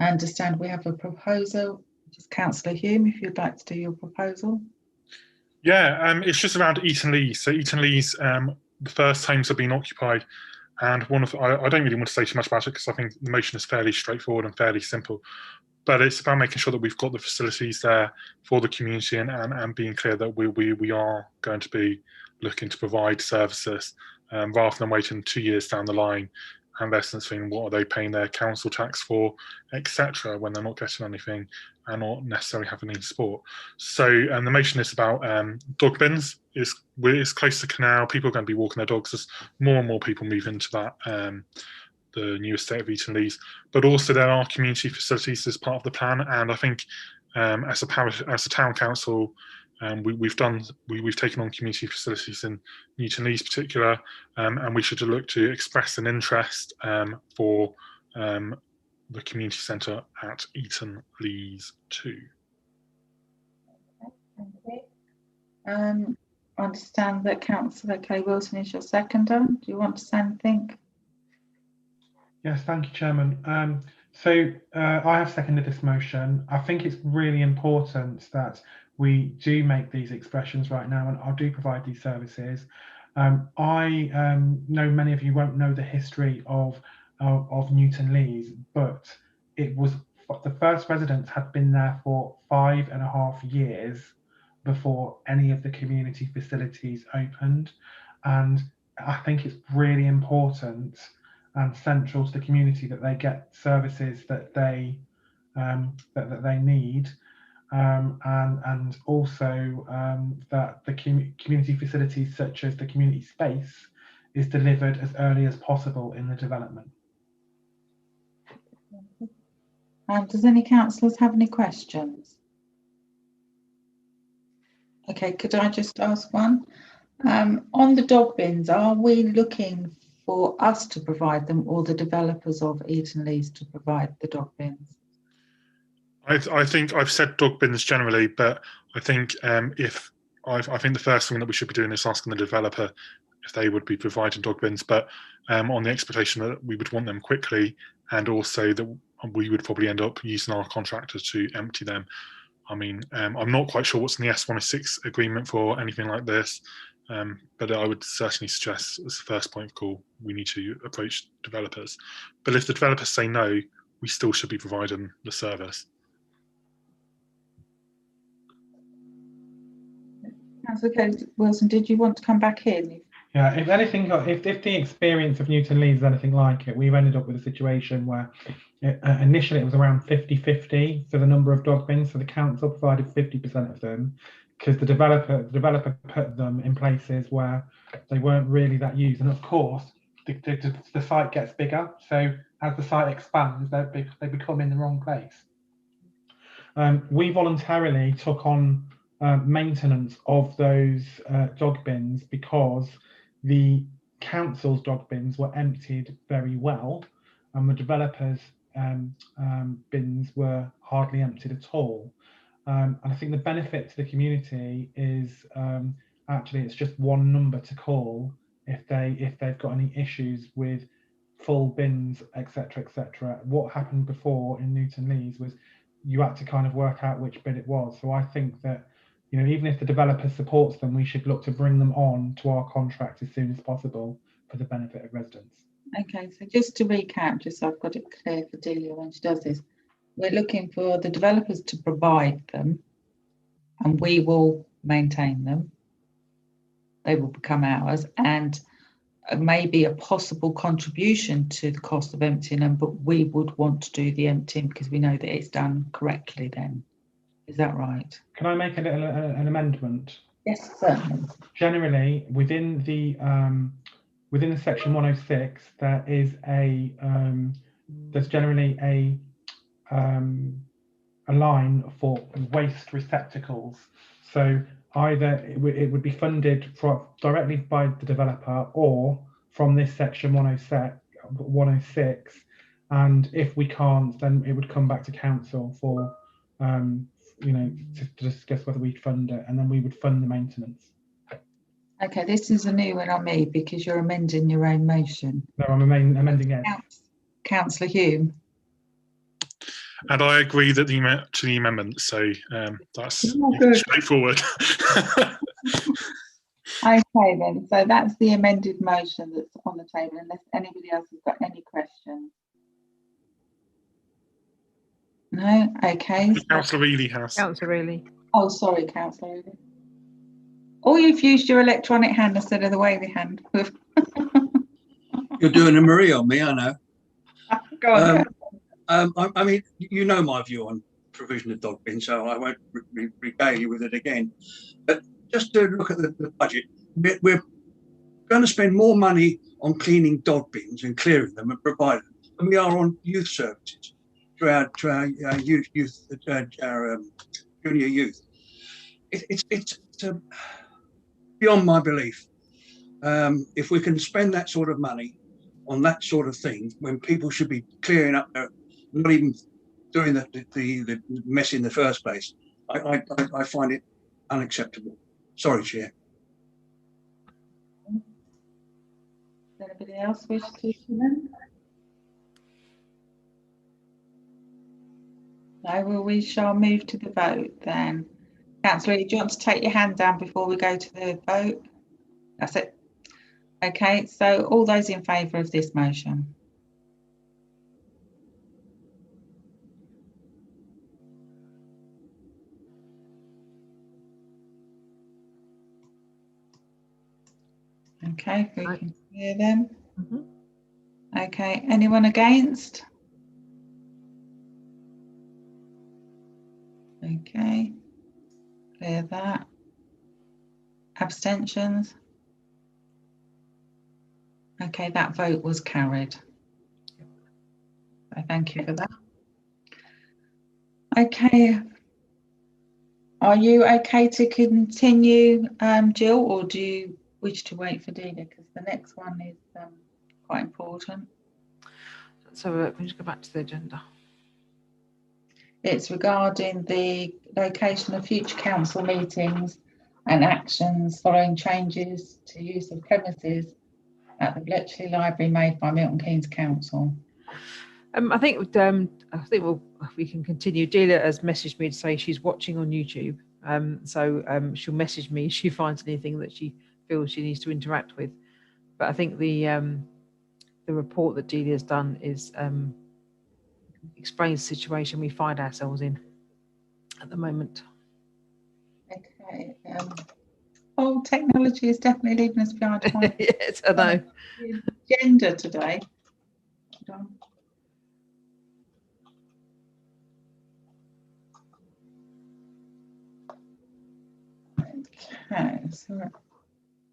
I understand we have a proposal, which is Councillor Hume, if you'd like to do your proposal. Yeah, it's just around Eton Leys. So Eton Leys, the first homes have been occupied, and I don't really want to say too much about it because I think the motion is fairly straightforward and fairly simple. But it's about making sure that we've got the facilities there for the community and being clear that we are going to be looking to provide services rather than waiting 2 years down the line and essence thinking what are they paying their council tax for, etc., when they're not getting anything and not necessarily having any support. So the motion is about dog bins. It's close to the canal. People are going to be walking their dogs as more and more people move into that. The new estate of Eton Leys, but also there are community facilities as part of the plan. And I think as a town council, we've taken on community facilities in Eton Leys particular, and we should look to express an interest for the community centre at Eton Leys too. Thank you. I understand that Councillor Kelly Wilson is your seconder. Do you want to say anything? Yes, thank you, Chairman. I have seconded this motion. I think it's really important that we do make these expressions right now, and I do provide these services. I know many of you won't know the history of Newton Leys, but it was the first residents had been there for 5.5 years before any of the community facilities opened, and I think it's really important and central to the community, that they get services that they need, and also that the community facilities such as the community space is delivered as early as possible in the development. Does any councillors have any questions? Okay, could I just ask one? On the dog bins, are we looking for us to provide them, or the developers of Eton Leys to provide the dog bins? I think I've said dog bins generally, but I think I think the first thing that we should be doing is asking the developer if they would be providing dog bins, but on the expectation that we would want them quickly, and also that we would probably end up using our contractor to empty them. I mean, I'm not quite sure what's in the S106 agreement for anything like this, but I would certainly suggest as the first point of call, we need to approach developers. But if the developers say no, we still should be providing the service. Okay, Wilson, did you want to come back in? Yeah, if anything, if the experience of Newton Leys is anything like it, we've ended up with a situation where initially it was around 50-50 for the number of dog bins, so the council provided 50% of them, because the developer put them in places where they weren't really that used. And of course, the site gets bigger, so as the site expands, they become in the wrong place. We voluntarily took on maintenance of those dog bins because the council's dog bins were emptied very well, and the developers' bins were hardly emptied at all. And I think the benefit to the community is actually it's just one number to call if they've got any issues with full bins, etc., etc. What happened before in Newton Leys was you had to kind of work out which bin it was. So I think that, you know, even if the developer supports them, we should look to bring them on to our contract as soon as possible for the benefit of residents. Okay, so just to recap, just so I've got it clear for Delia when she does this, we're looking for the developers to provide them, and we will maintain them. They will become ours, and maybe a possible contribution to the cost of emptying them, but we would want to do the emptying because we know that it's done correctly then. Is that right? Can I make an amendment? Yes, certainly. Generally, within the section 106, there is there's generally a line for waste receptacles. So either it would be funded directly by the developer or from this section 106, and if we can't, then it would come back to council for you know, to discuss whether we'd fund it, and then we would fund the maintenance. Okay, this is a new one on me because you're amending your own motion. No, I'm amending it. Councillor Hume. And I agree that to the amendment, so that's straightforward. Okay then, so that's the amended motion that's on the table, unless anybody else has got any questions. No? Okay. Councillor Ely has. Councillor Ely. Oh, sorry, Councillor Ely. Or you've used your electronic hand instead of the wavy hand. You're doing a Marie on me, I know. Go on. I mean, you know my view on provision of dog bins, so I won't regale you with it again. But just to look at the budget, we're going to spend more money on cleaning dog bins and clearing them and providing them than we are on youth services to our junior youth. It's beyond my belief. If we can spend that sort of money on that sort of thing when people should be clearing up their, not even doing the mess in the first place, I find it unacceptable. Sorry, Chair. Does anybody else wish to comment? No, well, we shall move to the vote then. Councillor, do you want to take your hand down before we go to the vote? That's it. Okay, so all those in favour of this motion? Okay, we can hear them. Okay, anyone against? Okay, clear that. Abstentions? Okay, that vote was carried. So thank you for that. Okay, are you okay to continue, Jill, or do you wish to wait for Delia? Because the next one is quite important. So let me just go back to the agenda. It's regarding the location of future council meetings and actions following changes to use of premises at the Bletchley Library made by Milton Keynes Council. I think we can continue. Delia has messaged me to say she's watching on YouTube. So she'll message me if she finds anything that she feels she needs to interact with. But I think the report that Delia has done is explains the situation we find ourselves in at the moment. Okay. Oh, technology is definitely leaving us behind. Yes, I know. Agenda today. Hold on. Okay, so we're at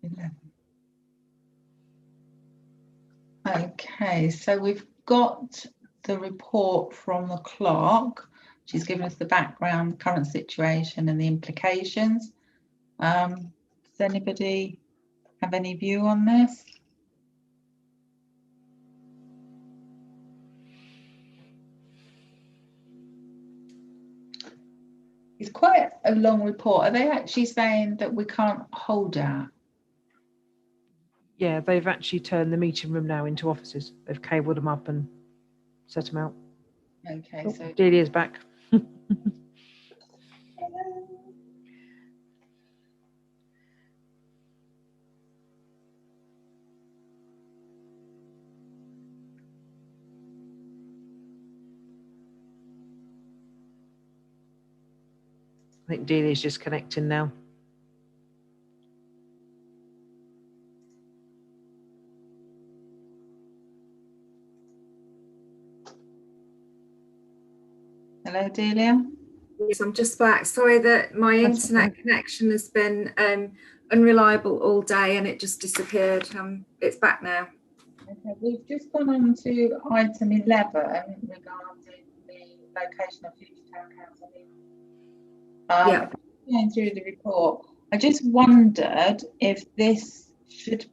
11. Okay, so we've got the report from the clerk. She's given us the background, current situation and the implications. Does anybody have any view on this? It's quite a long report. Are they actually saying that we can't hold out? Yeah, they've actually turned the meeting room now into offices. They've cabled them up and set them out. Okay, Oh, so Delia's back. I think Delia's just connecting now. hello, Delia. Yes, I'm just back. Sorry that my internet connection has been unreliable all day and it just disappeared. It's back now. Okay, we've just gone on to item 11 regarding the location of future town council meetings. Going through the report, I just wondered if this should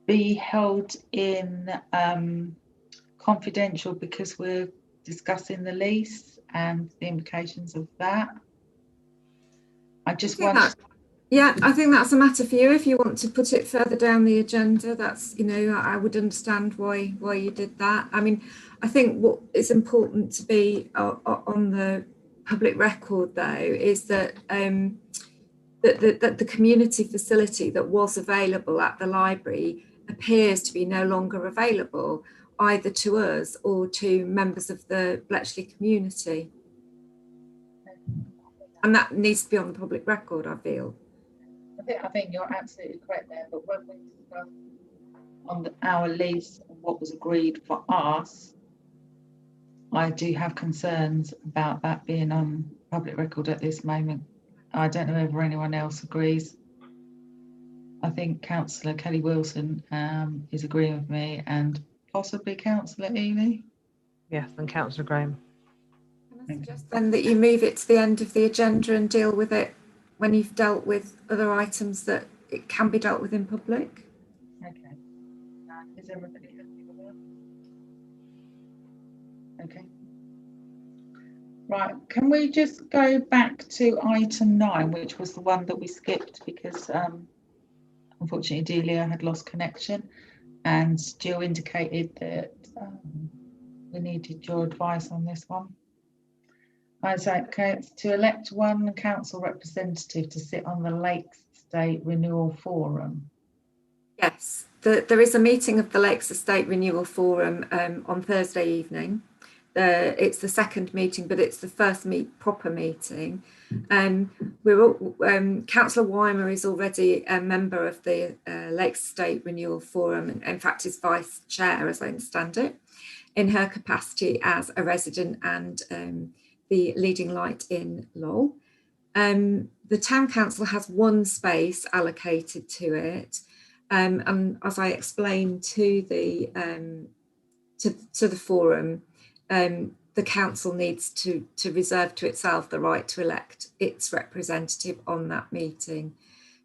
be held in confidential because we're discussing the lease and the implications of that. I just want. Yeah, I think that's a matter for you. If you want to put it further down the agenda, that's, you know, I would understand why you did that. I mean, I think what is important to be on the public record, though, is that that the community facility that was available at the library appears to be no longer available, either to us or to members of the Bletchley community. And that needs to be on the public record, I feel. I think you're absolutely correct there, but when we discuss on our lease and what was agreed for us, I do have concerns about that being on public record at this moment. I don't know whether anyone else agrees. I think Councillor Kelly Wilson is agreeing with me, and possibly Councillor Ely. Yes, and Councillor Graham. Can I suggest then that you move it to the end of the agenda and deal with it when you've dealt with other items that it can be dealt with in public? Okay. Is everybody happy with that? Okay. Right, can we just go back to item 9, which was the one that we skipped because unfortunately Delia had lost connection, and Jill indicated that we needed your advice on this one. Okay, it's to elect one council representative to sit on the Lakes Estate Renewal Forum. Yes, there is a meeting of the Lakes Estate Renewal Forum on Thursday evening. it's the second meeting, but it's the first proper meeting. We're all, Councillor Ymca is already a member of the Lakes State Renewal Forum, in fact is vice chair as I understand it, in her capacity as a resident and the leading light in Lowell. The Town Council has one space allocated to it, and as I explained to the forum, the council needs to reserve to itself the right to elect its representative on that meeting.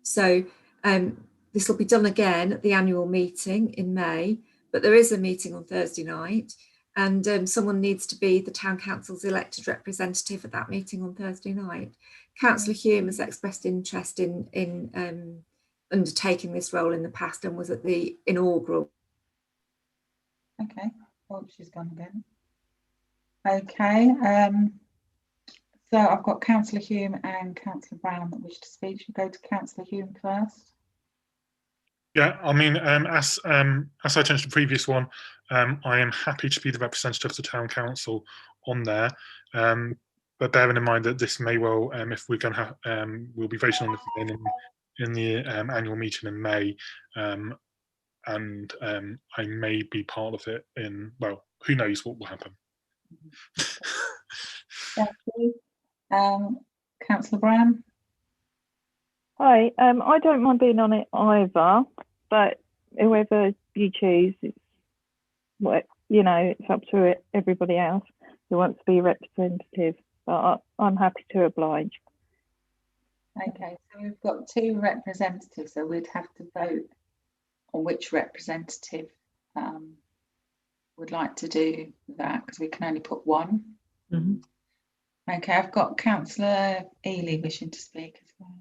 So this will be done again at the annual meeting in May, but there is a meeting on Thursday night, and someone needs to be the Town Council's elected representative at that meeting on Thursday night. Councillor Hume has expressed interest in undertaking this role in the past and was at the inaugural. Okay, oh, she's gone again. Okay, so I've got Councillor Hume and Councillor Brown that wish to speak. Should we go to Councillor Hume first? Yeah, I mean, as I mentioned the previous one, I am happy to be the representative of the Town Council on there. But bearing in mind that this may well, if we're going to have, we'll be voting on this again in the annual meeting in May, and I may be part of it in, well, who knows what will happen. Thank you. Councillor Brown? Hi, I don't mind being on it either, but whoever you choose, it's what, you know, it's up to everybody else who wants to be representative, but I'm happy to oblige. Okay, so we've got two representatives, so we'd have to vote on which representative would like to do that, because we can only put one. Mm-hmm. Okay, I've got Councillor Ely wishing to speak as well.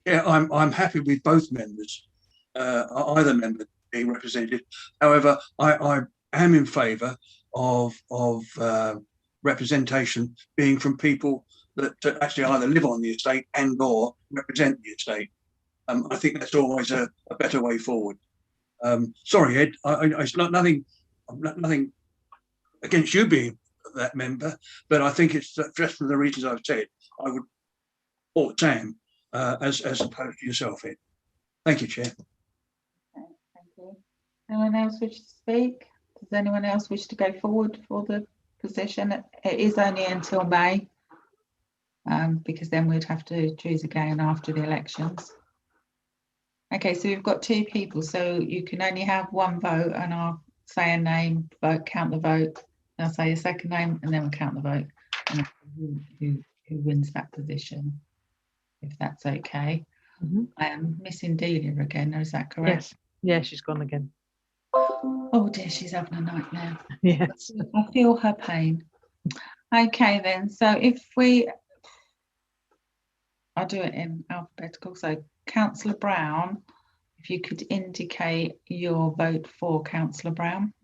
Yeah, I'm happy with both members, either member being represented. However, I am in favour of representation being from people that actually either live on the estate and or represent the estate. I think that's always a better way forward. Sorry, Ed, it's nothing against you being that member, but I think it's just for the reasons I've said. I would support Sam as opposed to yourself, Ed. Thank you, Chair. Okay, thank you. Anyone else wish to speak? Does anyone else wish to go forward for the position? It is only until May, because then we'd have to choose again after the elections. Okay, so we've got two people, so you can only have one vote, and I'll say a name, vote, count the vote. I'll say a second name, and then we'll count the vote, and who wins that position, if that's okay. Mm-hmm. I am missing Delia again, is that correct? Yes, yeah, she's gone again. Oh dear, she's having a nightmare. Yes. I feel her pain. Okay then, so if I'll do it in alphabetical, so Councillor Brown, if you could indicate your vote for Councillor Brown.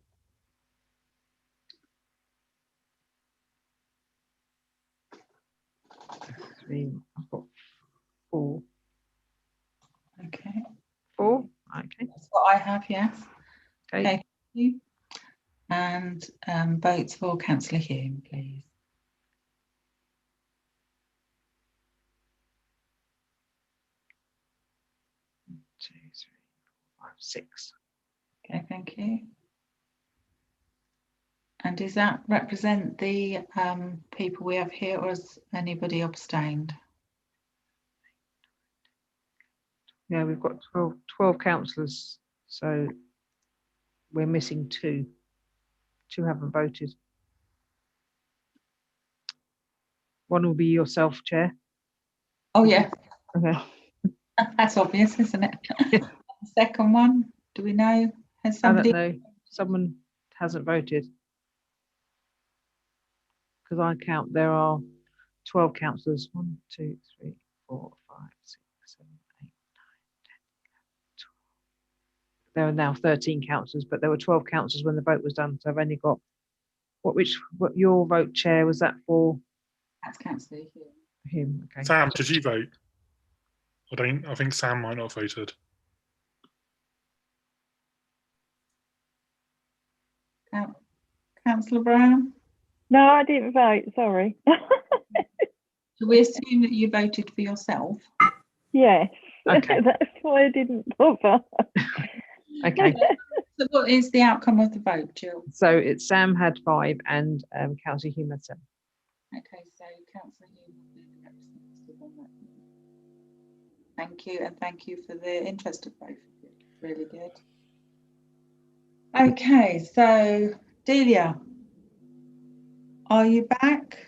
Three, I've got 4. Okay. 4, okay. That's what I have, yes. Okay. Thank you. And votes for Councillor Hume, please. Two, 3, 4, 5, 6. Okay, thank you. And does that represent the people we have here, or has anybody abstained? Yeah, we've got 12 councillors, so we're missing 2. 2 haven't voted. One will be yourself, Chair. Oh yeah. Okay. That's obvious, isn't it? The second one, do we know? Has somebody? I don't know. Someone hasn't voted. Because I count, there are 12 councillors. 1, 2, 3, 4, 5, 6, 7, 8, 9, 10, 11, 12. There are now 13 councillors, but there were 12 councillors when the vote was done. So I've only got what your vote, Chair, was that for? That's Councillor Hume. Him. Okay. Sam, did you vote? I think Sam might not have voted. Councillor Brown? No, I didn't vote, sorry. So we assume that you voted for yourself? Yes, Okay. that's why I didn't bother. Okay. So what is the outcome of the vote, Jill? So it's Sam had 5 and Councillor Hume had 7. Okay, so Councillor Hume will be the representative on that. Thank you, and thank you for the interest of both of you. Really good. Okay, so Delia, are you back?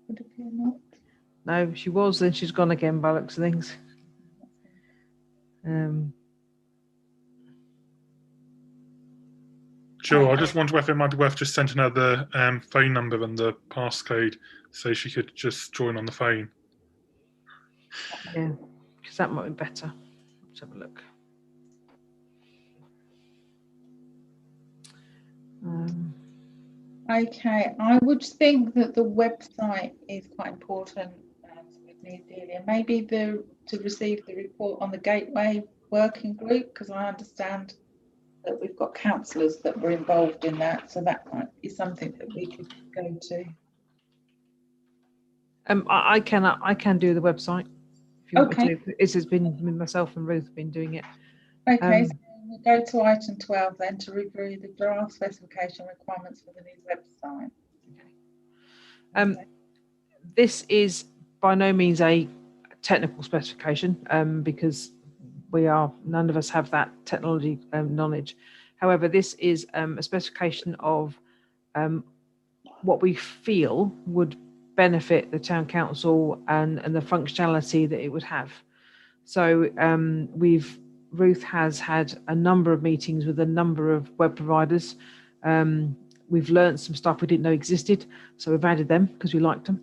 Would appear not. No, she was, then she's gone again by the looks of things. Sure, I just wonder whether it might be worth just sending her the phone number and the passcode so she could just join on the phone. Yeah, because that might be better. Let's have a look. Okay, I would think that the website is quite important with me, Delia. Maybe to receive the report on the Gateway Working Group, because I understand that we've got councillors that were involved in that, so that might be something that we could go to. I can do the website if you want Okay. me to. This has been myself and Ruth have been doing it. Okay, so we'll go to item 12 then to review the draft specification requirements for the new website. Okay. This is by no means a technical specification because none of us have that technology knowledge. However, this is a specification of what we feel would benefit the town council and the functionality that it would have. So Ruth has had a number of meetings with a number of web providers. We've learned some stuff we didn't know existed, so we've added them because we liked them.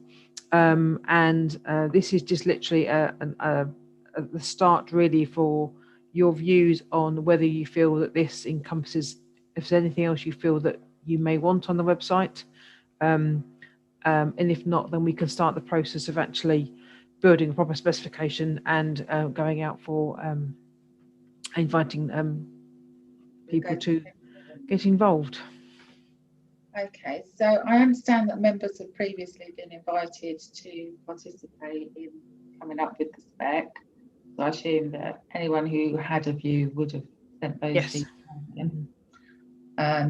This is just literally the start really for your views on whether you feel that this encompasses, if there's anything else you feel that you may want on the website. And if not, then we can start the process of actually building a proper specification and going out for inviting people to get involved. Okay, so I understand that members have previously been invited to participate in coming up with the spec. So I assume that anyone who had a view would have sent those details in.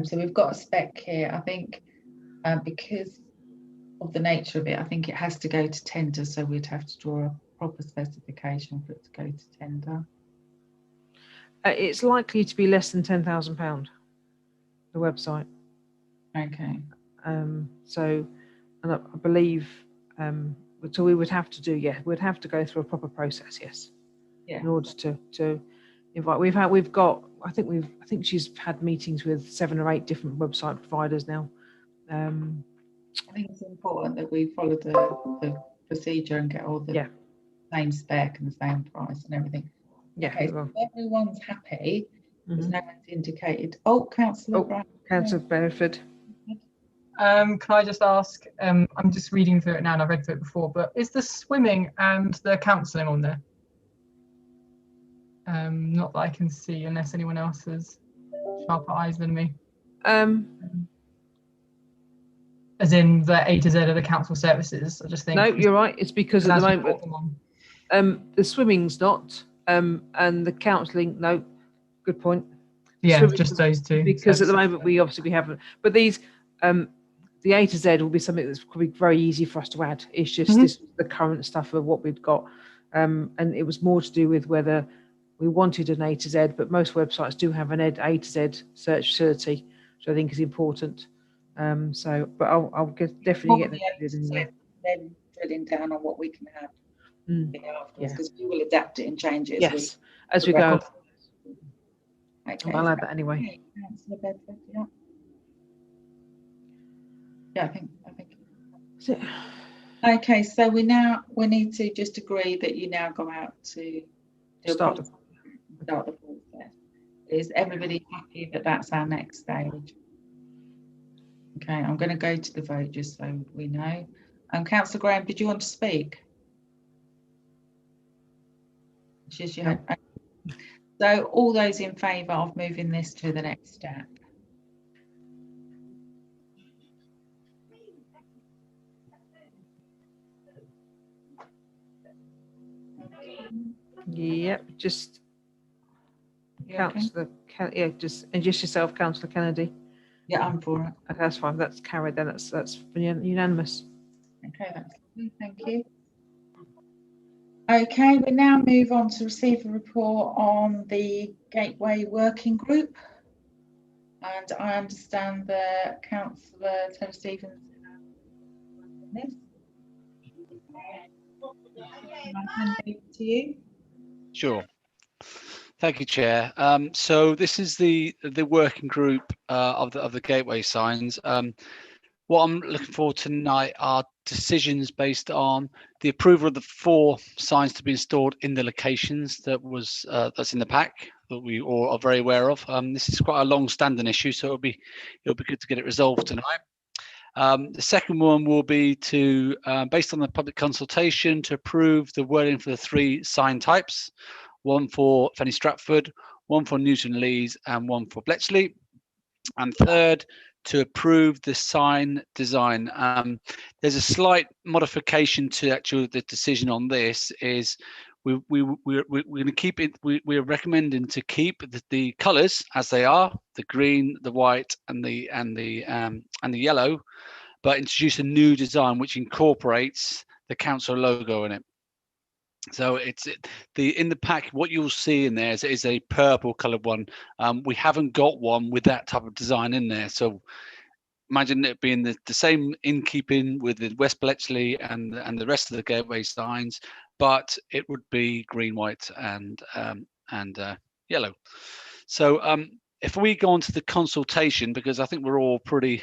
So we've got a spec here. I think because of the nature of it, I think it has to go to tender, so we'd have to draw a proper specification for it to go to tender. It's likely to be less than £10,000, the website. Okay. So, and I believe, so we would have to do, we'd have to go through a proper process, yes. Yeah. In order to invite, I think she's had meetings with 7 or 8 different website providers now. I think it's important that we follow the procedure and get all the same spec and the same price and everything. Yeah. Okay, so everyone's happy. There's no one's indicated. Oh, Councillor Brown. Councillor Benefit. Can I just ask, I'm just reading through it now and I've read through it before, but is the swimming and the counselling on there? Not that I can see unless anyone else has sharper eyes than me. As in the A to Z of the council services, I just think. No, you're right. It's because at the moment, the swimming's not, and the counselling, no, good point. Yeah, just those two. Because at the moment we haven't, but these, the A to Z will be something that's probably very easy for us to add. It's just this the current stuff of what we've got, and it was more to do with whether we wanted an A to Z, but most websites do have an A to Z search facility, which I think is important. But I'll definitely get that. Then drilling down on what we can have afterwards, because we will adapt it and change it as we go. Okay, I'll add that anyway. Yeah, I think. Okay, so we need to just agree that you now go out to start the process. Is everybody happy that that's our next stage? Okay, I'm going to go to the vote just so we know. Councillor Graham, did you want to speak? So all those in favour of moving this to the next step? Yep, just You okay? Councillor, yeah, just yourself, Councillor Kennedy. Yeah, I'm for it. Okay, that's fine. That's carried. Then that's unanimous. Okay, that's lovely. Thank you. Okay, we now move on to receive a report on the Gateway Working Group. And I understand that Councillor Terry Stevens this. Can I hand over to you? Sure. Thank you, Chair. So this is the working group of the gateway signs. What I'm looking for tonight are decisions based on the approval of the 4 signs to be installed in the locations that's in the pack that we all are very aware of. This is quite a long-standing issue, so it'll be good to get it resolved tonight. The second one will be to, based on the public consultation, to approve the wording for the 3 sign types, one for Fenny Stratford, one for Newton Lees, and one for Bletchley. And third, to approve the sign design. There's a slight modification to the decision on this. Is we're going to keep it. We're recommending to keep the colours as they are: the green, the white, and the yellow, but introduce a new design which incorporates the council logo in it. So in the pack, what you'll see in there is a purple coloured one. We haven't got one with that type of design in there. So imagine it being the same in keeping with the West Bletchley and the rest of the gateway signs, but it would be green, white, and yellow. So if we go on to the consultation, because I think we're all pretty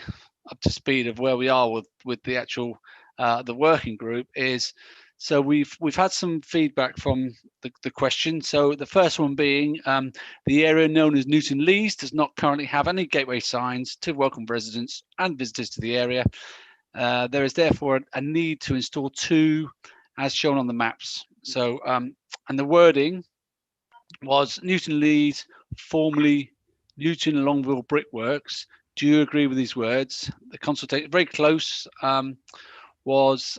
up to speed of where we are with the actual the working group is. So we've had some feedback from the question. So the first one being the area known as Newton Lees does not currently have any gateway signs to welcome residents and visitors to the area. There is therefore a need to install 2 as shown on the maps. So and the wording was Newton Lees, formerly Newton Longville Brickworks. Do you agree with these words? The consultation, very close, was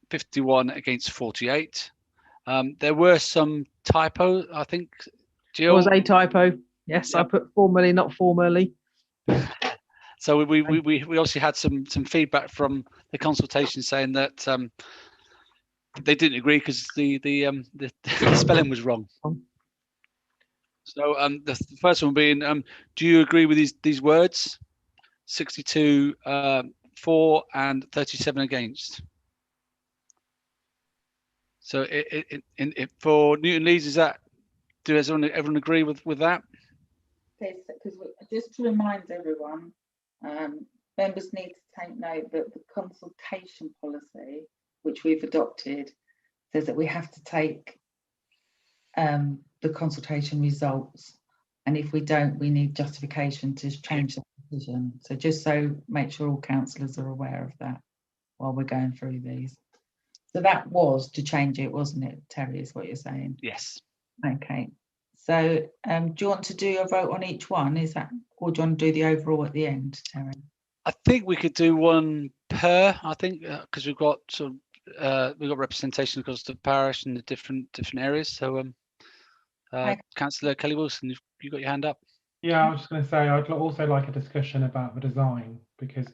51 against 48. There were some typo, I think. Jill? There was a typo. Yes, yep. I put formerly, not formerly. So we obviously had some feedback from the consultation saying that they didn't agree because the spelling was wrong. So the first one being, do you agree with these words? 62 for and 37 against. So for Newton Lees, does everyone agree with that? Because just to remind everyone, members need to take note that the consultation policy, which we've adopted, says that we have to take the consultation results, and if we don't, we need justification to change the decision. So just so make sure all councillors are aware of that while we're going through these. So that was to change it, wasn't it, Terry, is what you're saying? Yes. Okay. So do you want to do a vote on each one? Is that, or do you want to do the overall at the end, Terry? I think we could do one per, I think, because we've got we've got representation across the parish and the different areas. So Councillor Kelly Wilson, you got your hand up. Yeah, I was just going to say I'd also like a discussion about the design, because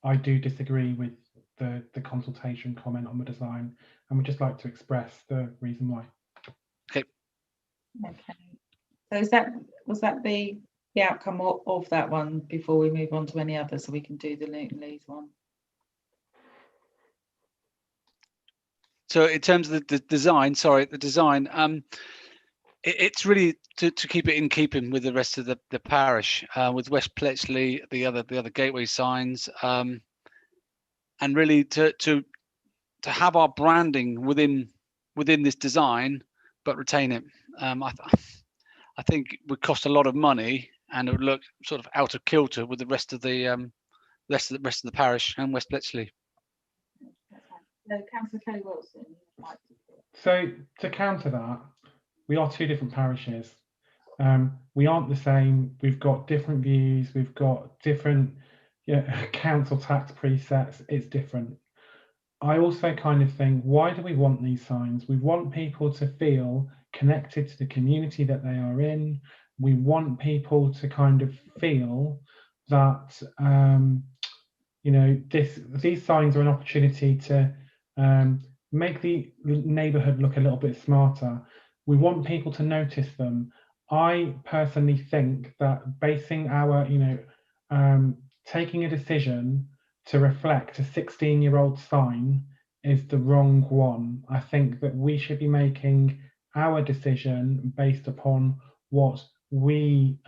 I do disagree with the consultation comment on the design, and would just like to express the reason why. Okay. So was that the outcome of that one before we move on to any other, so we can do the Newton Lees one? So in terms of the design, it's really to keep it in keeping with the rest of the parish, with West Bletchley, the other gateway signs, and really to have our branding within this design, but retain it. I think it would cost a lot of money, and it would look sort of out of kilter with the rest of the parish and West Bletchley. Councillor Kelly Wilson. So to counter that, we are two different parishes. We aren't the same. We've got different views. We've got different council tax presets. It's different. I also kind of think, why do we want these signs? We want people to feel connected to the community that they are in. We want people to kind of feel that, these signs are an opportunity to make the neighbourhood look a little bit smarter. We want people to notice them. I personally think that basing our, taking a decision to reflect a 16-year-old sign is the wrong one. I think that we should be making our decision based upon what we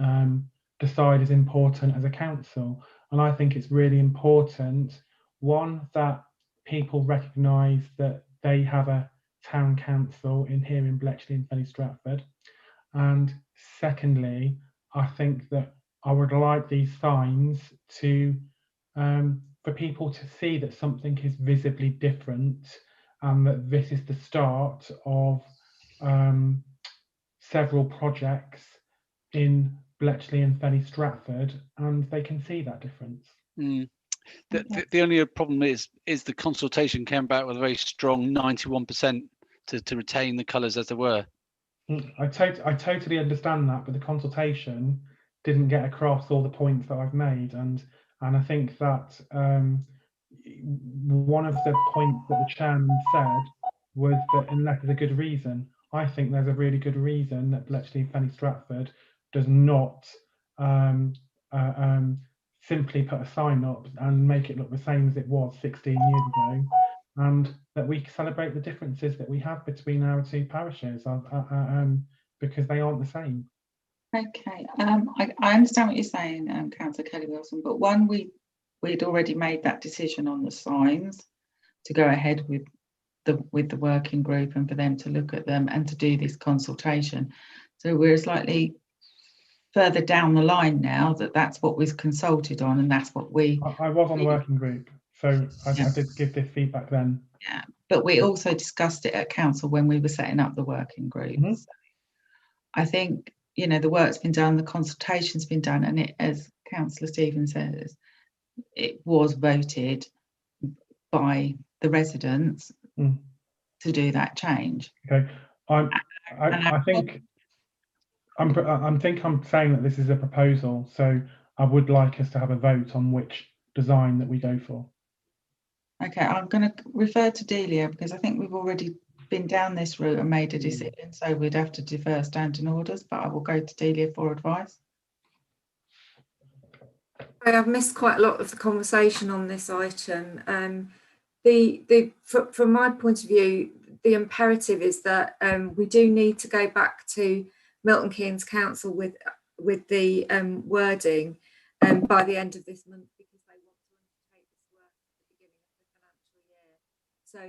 decide is important as a council. And I think it's really important, one, that people recognise that they have a town council here in Bletchley and Fenny Stratford. And secondly, I think that I would like these signs to for people to see that something is visibly different, and that this is the start of several projects in Bletchley and Fenny Stratford, and they can see that difference. The only problem is the consultation came back with a very strong 91% to retain the colours as they were. I totally understand that, but the consultation didn't get across all the points that I've made, and I think that one of the points that the chairman said was that unless there's a good reason, I think there's a really good reason that Bletchley and Fenny Stratford does not simply put a sign up and make it look the same as it was 16 years ago, and that we celebrate the differences that we have between our two parishes, because they aren't the same. Okay, I understand what you're saying, Councillor Kelly-Wilson, but one, we'd already made that decision on the signs to go ahead with the working group and for them to look at them and to do this consultation. So we're slightly further down the line now that's what was consulted on, and that's what I was on the working group, so I did give this feedback then. Yeah, but we also discussed it at council when we were setting up the working group. Mm-hmm. So I think, the work's been done, the consultation's been done, and it, as Councillor Stephen says, it was voted by the residents to do that change. Okay, I'm saying that this is a proposal, so I would like us to have a vote on which design that we go for. Okay, I'm going to refer to Delia because I think we've already been down this route and made a decision, so we'd have to defer standing orders, but I will go to Delia for advice. I've missed quite a lot of the conversation on this item. From my point of view, the imperative is that we do need to go back to Milton Keynes Council with the wording by the end of this month, because they want to undertake this work at the beginning of the financial year. So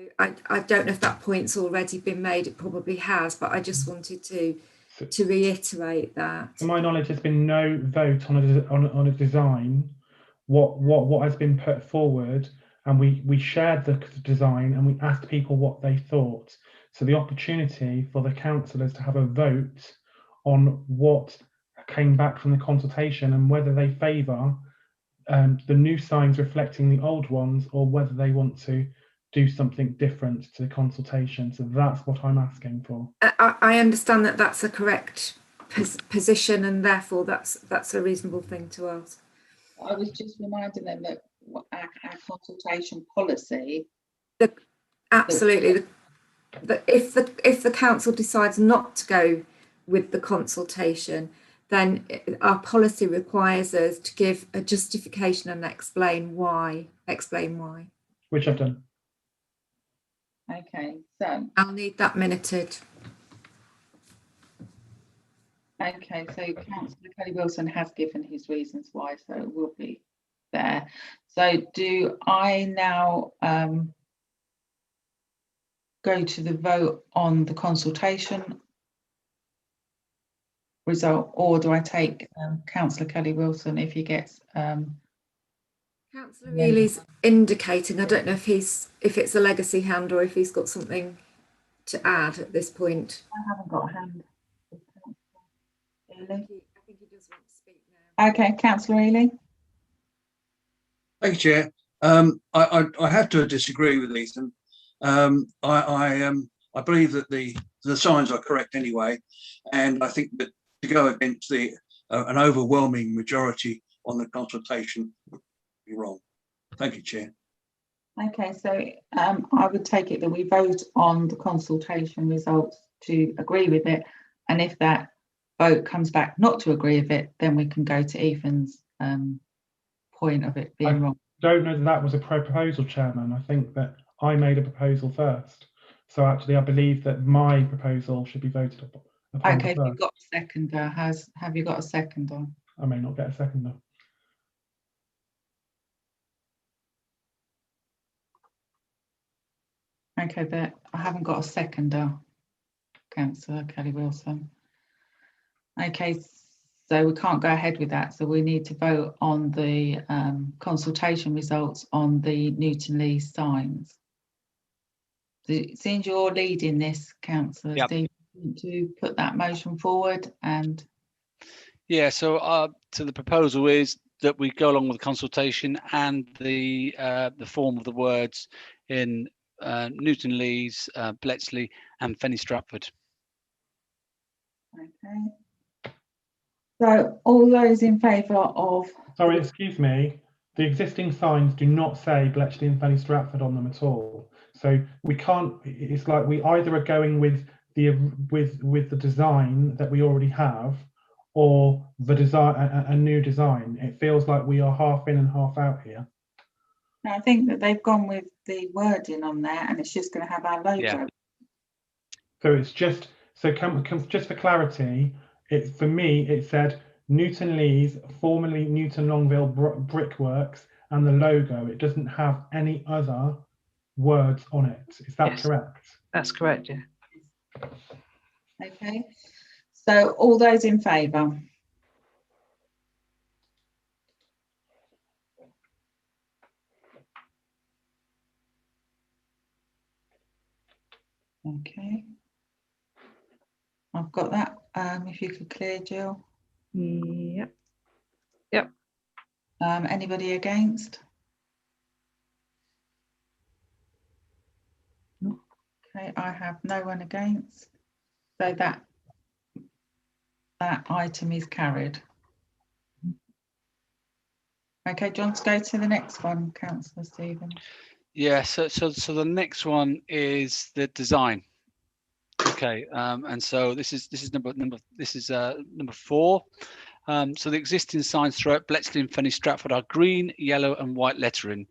I don't know if that point's already been made. It probably has, but I just wanted to reiterate that. To my knowledge, there's been no vote on a design. What has been put forward, and we shared the design and we asked people what they thought. So the opportunity for the councillors to have a vote on what came back from the consultation and whether they favour the new signs reflecting the old ones, or whether they want to do something different to the consultation. So that's what I'm asking for. I understand that that's a correct position, and therefore that's a reasonable thing to ask. I was just reminding them that our consultation policy. Absolutely. If the council decides not to go with the consultation, then our policy requires us to give a justification and explain why. Which I've done. Okay, so I'll need that minuted. Okay, so Councillor Kelly-Wilson has given his reasons why, so it will be there. So do I now go to the vote on the consultation result, or do I take Councillor Kelly-Wilson if he gets Councillor Ely's indicating, I don't know if it's a legacy hand or if he's got something to add at this point. I haven't got a hand. I think he does want to speak now. Okay, Councillor Ely. Thank you, Chair. I have to disagree with Ethan. I believe that the signs are correct anyway, and I think that to go against an overwhelming majority on the consultation would be wrong. Thank you, Chair. Okay, so I would take it that we vote on the consultation results to agree with it, and if that vote comes back not to agree with it, then we can go to Ethan's point of it being wrong. I don't know that was a proposal, Chairman. I think that I made a proposal first. So actually, I believe that my proposal should be voted upon. Okay, if you've got a seconder, have you got a seconder? I may not get a seconder. Okay, but I haven't got a seconder, Councillor Kelly Wilson. Okay, so we can't go ahead with that. So we need to vote on the consultation results on the Newton Lee signs. Seeing you're leading this, Councillor Steve, to put that motion forward and. Yeah, so the proposal is that we go along with the consultation and the form of the words in Newton Lee's, Bletchley and Fenny Stratford. Okay. So all those in favour of. Sorry, excuse me. The existing signs do not say Bletchley and Fenny Stratford on them at all. So we can't. It's like we either are going with the design that we already have, or the design a new design. It feels like we are half in and half out here. No, I think that they've gone with the wording on there, and it's just going to have our logo. Yeah. So it's just just for clarity. For me, it said Newton Lee's, formerly Newton Longville Brickworks, and the logo. It doesn't have any other words on it. Is that correct? That's correct, yeah. Okay, so all those in favour? Okay, I've got that. If you could clear, Jill. Yep. Yep. Anybody against? No. Okay, I have no one against. So that item is carried. Okay, do you want to go to the next one, Councillor Stephen? Yeah, so the next one is the design. Okay, and so this is number 4. So the existing signs throughout Bletchley and Fenny Stratford are green, yellow, and white lettering.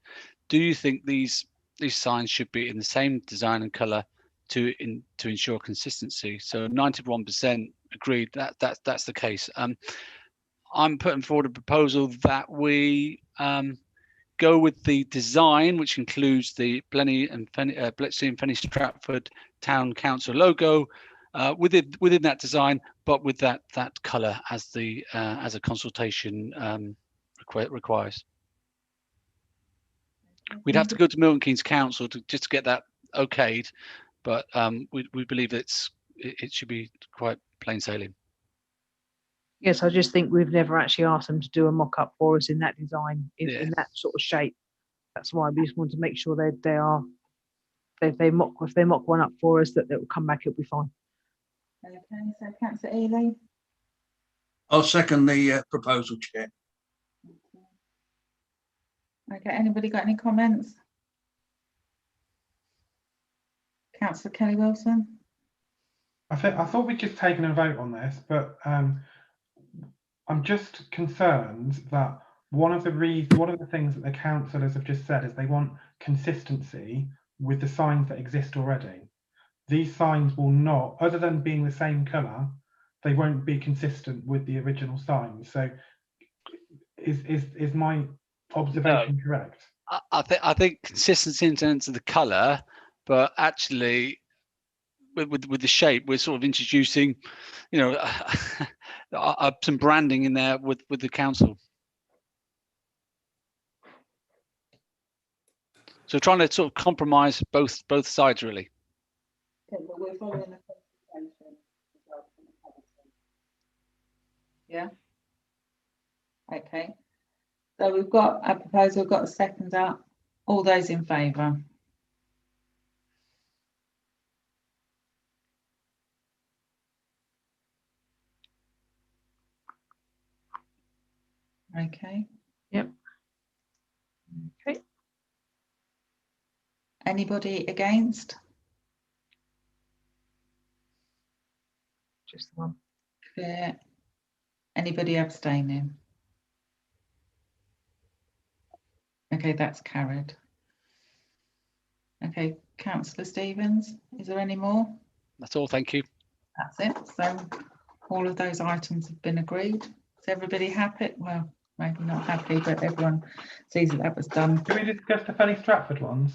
Do you think these signs should be in the same design and colour to ensure consistency? So 91% agreed that's the case. I'm putting forward a proposal that we go with the design, which includes the Bletchley and Fenny Stratford Town Council logo within that design, but with that colour as a consultation requires. We'd have to go to Milton Keynes Council to get that okayed, but we believe it should be quite plain sailing. Yes, I just think we've never actually asked them to do a mock-up for us in that design, in that sort of shape. That's why we just want to make sure if they mock one up for us, that it will come back, it'll be fine. Okay, so Councillor Ely. I'll second the proposal, Chair. Okay, anybody got any comments? Councillor Kelly Wilson. I thought we'd just taken a vote on this, but I'm just concerned that one of the things that the councillors have just said is they want consistency with the signs that exist already. These signs will not, other than being the same colour, they won't be consistent with the original signs. So is my observation correct? I think consistency in terms of the colour, but actually with the shape, we're sort of introducing, some branding in there with the council. So trying to sort of compromise both sides, really. Okay, well, we're following the consultation. Yeah. Okay. So we've got a proposal, we've got a second up. All those in favour? Okay. Yep. Okay. Anybody against? Just the one. Clear. Anybody abstaining? Okay, that's carried. Okay, Councillor Stevens, is there any more? That's all. Thank you. That's it. So all of those items have been agreed. Is everybody happy? Well, maybe not happy, but everyone sees that was done. Can we discuss the Fenny Stratford ones?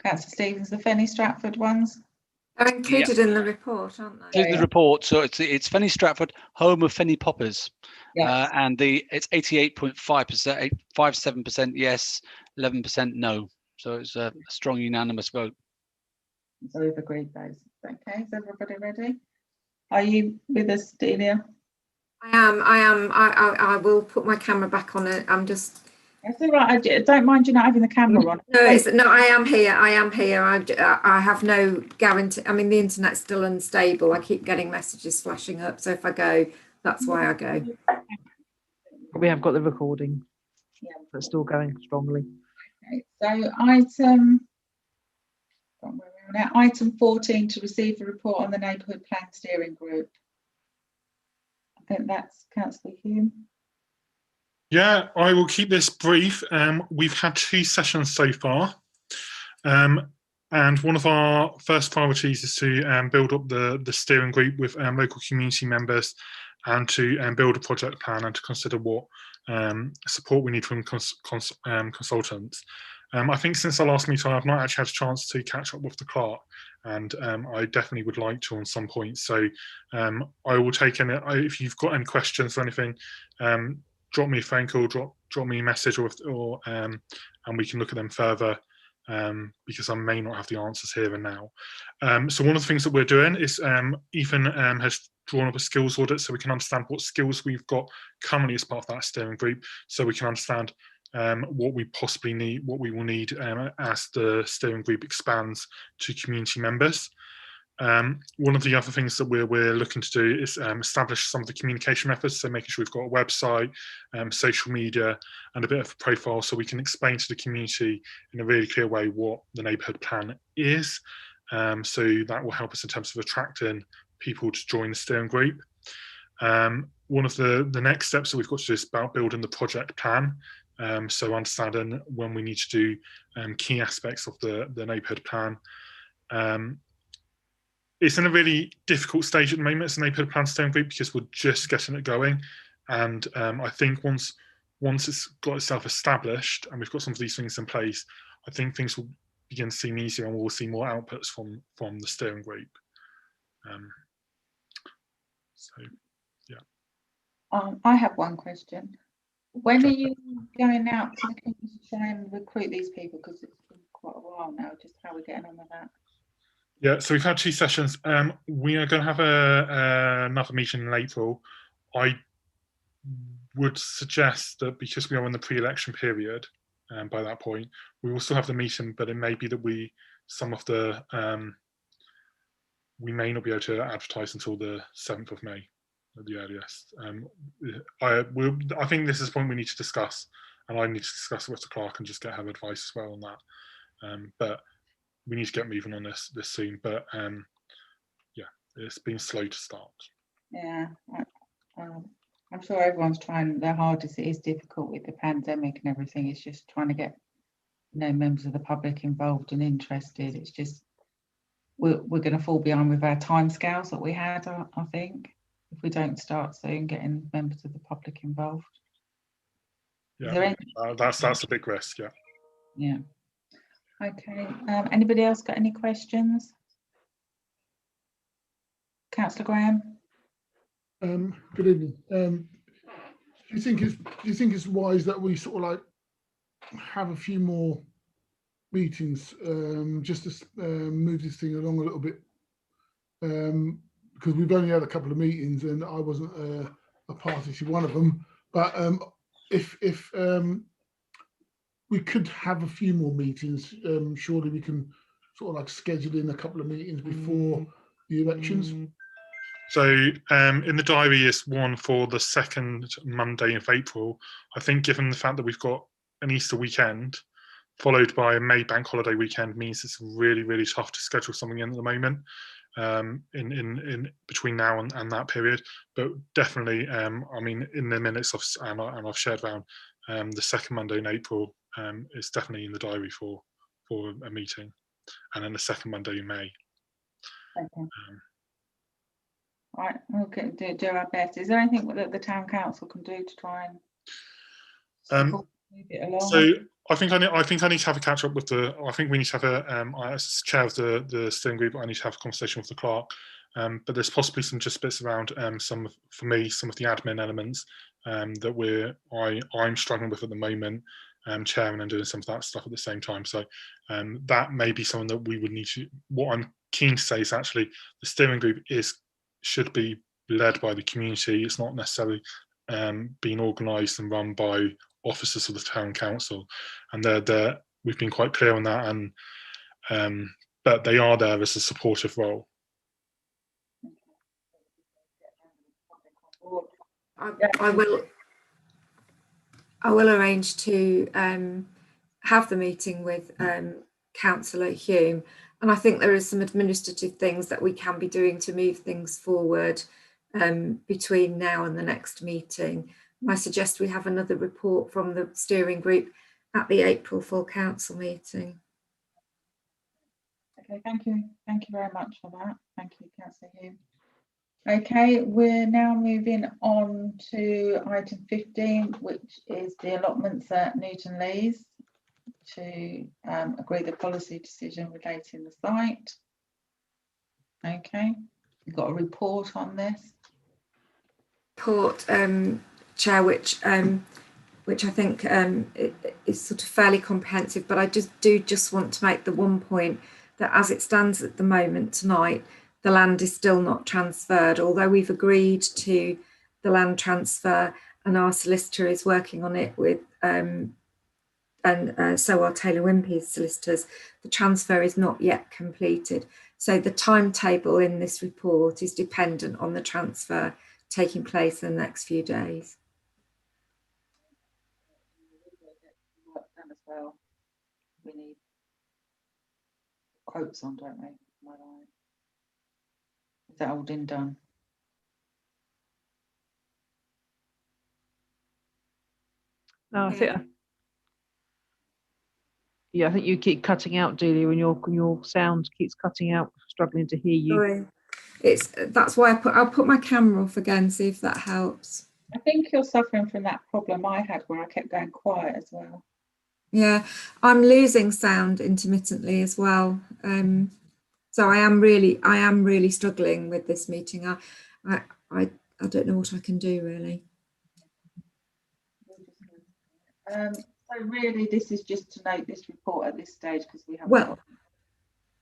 Councillor Stevens, the Fenny Stratford ones? They're included in the report, aren't they? Here's the report. So it's Fenny Stratford, home of Fenny Poppers. Yes. And it's 88.5%, 57% yes, 11% no. So it's a strong unanimous vote. So we've agreed those. Okay, is everybody ready? Are you with us, Delia? I am. I will put my camera back on it. I'm just. That's all right. I don't mind you not having the camera on. No, I am here. I am here. I have no guarantee. I mean, the internet's still unstable. I keep getting messages flashing up. So if I go, that's why I go. We have got the recording. Yeah, but still going strongly. Okay, so item 14 to receive a report on the neighbourhood plan steering group. I think that's Councillor Hume. Yeah, I will keep this brief. We've had 2 sessions so far. And one of our first priorities is to build up the steering group with local community members and to build a project plan and to consider what support we need from consultants. I think since our last meeting, I've not actually had a chance to catch up with the clerk, and I definitely would like to on some point. So I will take any, if you've got any questions or anything, drop me a phone call, drop me a message, or and we can look at them further. Because I may not have the answers here and now. So one of the things that we're doing is Ethan has drawn up a skills audit so we can understand what skills we've got currently as part of that steering group, so we can understand what we possibly need, what we will need as the steering group expands to community members. One of the other things that we're looking to do is establish some of the communication methods, so making sure we've got a website, social media, and a bit of a profile, so we can explain to the community in a really clear way what the neighbourhood plan is. So that will help us in terms of attracting people to join the steering group. One of the next steps that we've got to do is about building the project plan. So understanding when we need to do key aspects of the neighbourhood plan. It's in a really difficult stage at the moment as a neighbourhood plan steering group because we're just getting it going. And I think once it's got itself established and we've got some of these things in place, I think things will begin to seem easier and we'll see more outputs from the steering group. So, yeah. I have one question. When are you going out to the community to try and recruit these people? Because it's been quite a while now, just how we're getting on with that. Yeah, so we've had 2 sessions. We are going to have another meeting in April. I would suggest that because we are in the pre-election period, by that point, we will still have the meeting, but it may be that we may not be able to advertise until the 7th of May at the earliest. I think this is a point we need to discuss, and I need to discuss it with the clerk and just get her advice as well on that. But we need to get moving on this soon. But yeah, it's been slow to start. Yeah, I'm sure everyone's trying their hardest. It is difficult with the pandemic and everything. It's just trying to get members of the public involved and interested. It's just we're going to fall behind with our timescales that we had, I think, if we don't start soon getting members of the public involved. Yeah, that's a big risk. Yeah. Yeah. Okay. Anybody else got any questions? Councillor Graham. Good evening. Do you think it's wise that we sort of like have a few more meetings just to move this thing along a little bit? because we've only had a couple of meetings and I wasn't a party to one of them. But if we could have a few more meetings, surely we can sort of like schedule in a couple of meetings before the elections. So in the diary is one for the second Monday of April. I think given the fact that we've got an Easter weekend followed by a May bank holiday weekend means it's really, really tough to schedule something in at the moment in between now and that period. But definitely, I mean, in the minutes and I've shared around, the second Monday in April is definitely in the diary for a meeting, and then the second Monday in May. Okay. Right, okay, do our best. Is there anything that the town council can do to try and move it along? So I think I need to have a catch up with the. I think we need to have a. As chair of the steering group, I need to have a conversation with the clerk. But there's possibly some just bits around some of the admin elements that I'm struggling with at the moment, chairing and doing some of that stuff at the same time. So that may be something that we would need to. What I'm keen to say is actually the steering group should be led by the community. It's not necessarily being organised and run by officers of the town council, and we've been quite clear on that, and but they are there as a supportive role. I will arrange to have the meeting with Councillor Hume, and I think there are some administrative things that we can be doing to move things forward between now and the next meeting. I suggest we have another report from the steering group at the April full council meeting. Okay, thank you very much for that. Thank you, Councillor Hume. Okay, we're now moving on to item 15, which is the allotments at Newton Lees to agree the policy decision relating the site. Okay, we've got a report on this. Report, Chair, which I think is sort of fairly comprehensive, but I just want to make the one point that as it stands at the moment tonight, the land is still not transferred, although we've agreed to the land transfer and our solicitor is working on it with and so are Taylor Wimpey's solicitors. The transfer is not yet completed. So the timetable in this report is dependent on the transfer taking place in the next few days. As well. We need quotes on, don't we? Is that all been done? No, I think. Yeah, I think you keep cutting out, Delia, and your sound keeps cutting out. Struggling to hear you. Sorry. That's why I'll put my camera off again, see if that helps. I think you're suffering from that problem I had where I kept going quiet as well. Yeah, I'm losing sound intermittently as well. So I am really struggling with this meeting. I don't know what I can do really. So really, this is just to note this report at this stage because we haven't.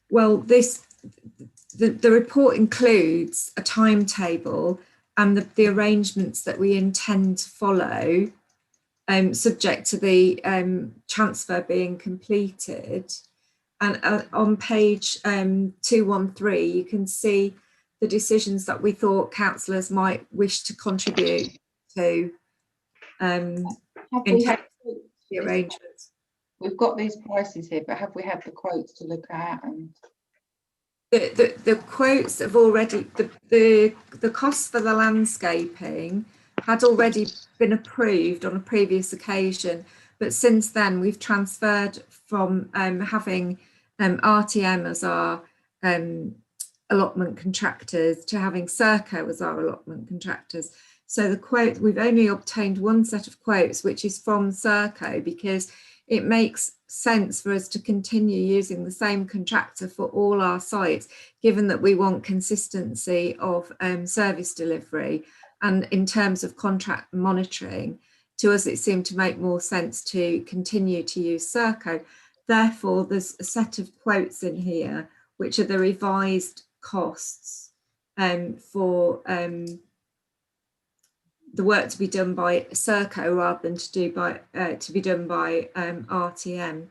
Well, the report includes a timetable and the arrangements that we intend to follow, subject to the transfer being completed. And on page 213, you can see the decisions that we thought councillors might wish to contribute to in terms of the arrangements. We've got these prices here, but have we had the quotes to look at? And the quotes have already, the costs for the landscaping had already been approved on a previous occasion, but since then we've transferred from having RTM as our allotment contractors to having Serco as our allotment contractors. So the quote, we've only obtained one set of quotes, which is from Serco, because it makes sense for us to continue using the same contractor for all our sites, given that we want consistency of service delivery. And in terms of contract monitoring, to us, it seemed to make more sense to continue to use Serco. Therefore, there's a set of quotes in here, which are the revised costs for the work to be done by Serco rather than to be done by RTM.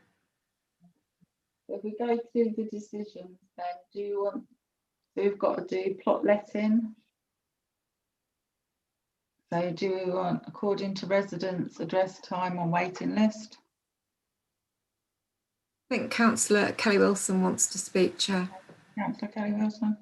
If we go through the decisions, then do you want? So we've got to do plot letting. So do we want according to residents, address, time on waiting list? I think Councillor Kelly Wilson wants to speak, Chair. Councillor Kelly Wilson.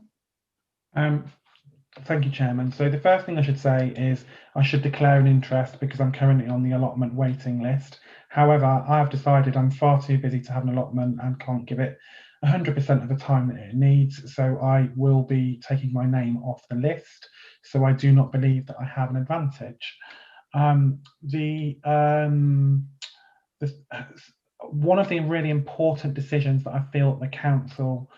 Thank you, Chairman. So the first thing I should say is I should declare an interest because I'm currently on the allotment waiting list. However, I have decided I'm far too busy to have an allotment and can't give it 100% of the time that it needs. So I will be taking my name off the list. So I do not believe that I have an advantage. One of the really important decisions that I feel that the council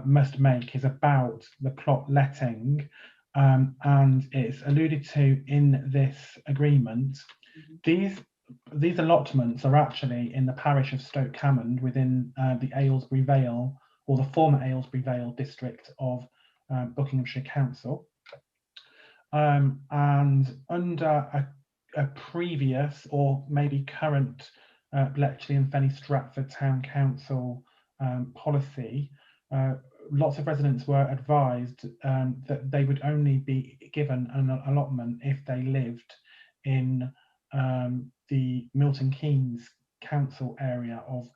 must make is about the plot letting, and it's alluded to in this agreement. These allotments are actually in the parish of Stoke Cammond within the Aylesbury Vale, or the former Aylesbury Vale district of Buckinghamshire Council. And under a previous or maybe current Bletchley and Fenny Stratford Town Council policy, lots of residents were advised that they would only be given an allotment if they lived in the Milton Keynes council area of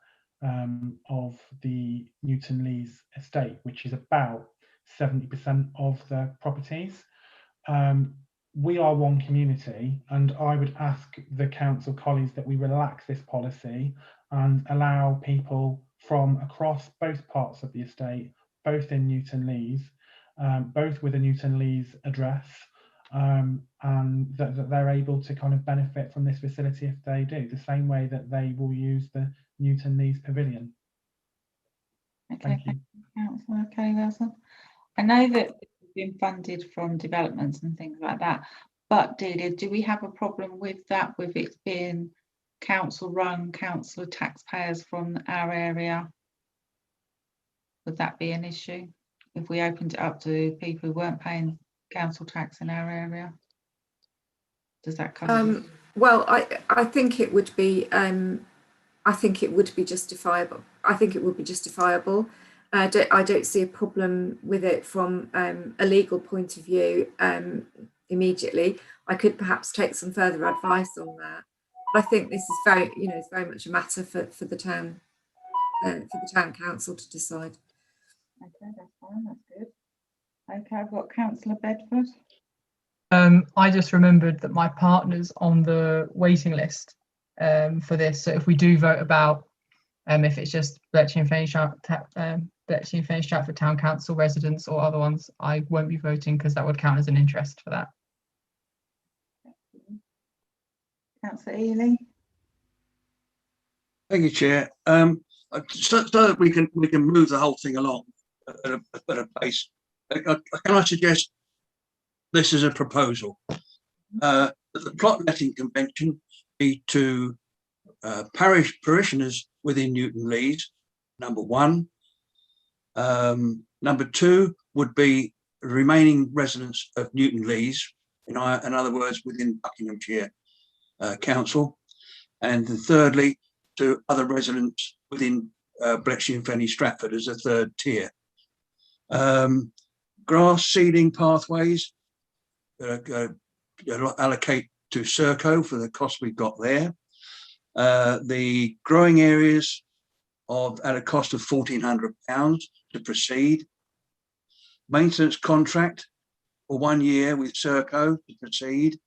the Newton Lees estate, which is about 70% of the properties. We are one community, and I would ask the council colleagues that we relax this policy and allow people from across both parts of the estate, both in Newton Lees, both with a Newton Lees address, and that they're able to kind of benefit from this facility if they do, the same way that they will use the Newton Lees Pavilion. Okay, thank you, Councillor Kelly Wilson. I know that it's been funded from developments and things like that, but Delia, do we have a problem with that, with it being council run, council taxpayers from our area? Would that be an issue if we opened it up to people who weren't paying council tax in our area? Does that come? Well, I think it would be justifiable. I think it would be justifiable. I don't see a problem with it from a legal point of view immediately. I could perhaps take some further advice on that. But I think this is very, it's very much a matter for the town council to decide. Okay, that's fine. That's good. Okay, I've got Councillor Bedford. I just remembered that my partner's on the waiting list for this. So if we do vote about if it's just Bletchley and Fenny Stratford Town Council residents or other ones, I won't be voting because that would count as an interest for that. Councillor Ely. Thank you, Chair. So that we can move the whole thing along at a pace. Can I suggest this is a proposal? That the plot letting convention be to parish parishioners within Newton Lees, number one. Number two would be remaining residents of Newton Lees, in other words, within Buckinghamshire Council. And then thirdly, to other residents within Bletchley and Fenny Stratford as a third tier. Grass seeding pathways allocate to Serco for the cost we've got there. The growing areas at a cost of £1,400 to proceed. Maintenance contract for 1 year with Serco to proceed.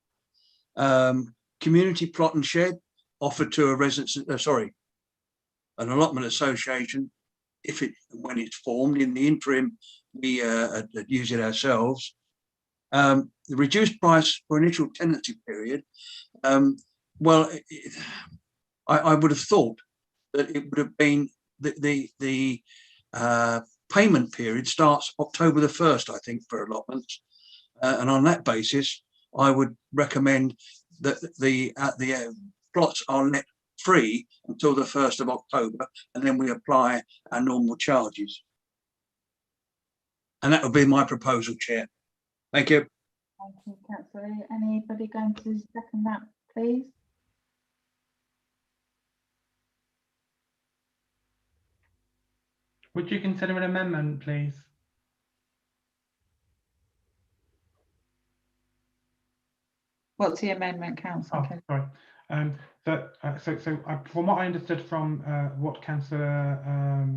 Community plot and shed offered to a residence, an allotment association, when it's formed. In the interim, we use it ourselves. The reduced price for initial tenancy period. Well, I would have thought that it would have been the payment period starts October the 1st, I think, for allotments, and on that basis, I would recommend that the plots are let free until the 1st of October, and then we apply our normal charges. And that would be my proposal, Chair. Thank you. Thank you, Councillor. Anybody going to second that, please? Would you consider an amendment, please? What's the amendment, Councillor? Oh, sorry. From what I understood from what Councillor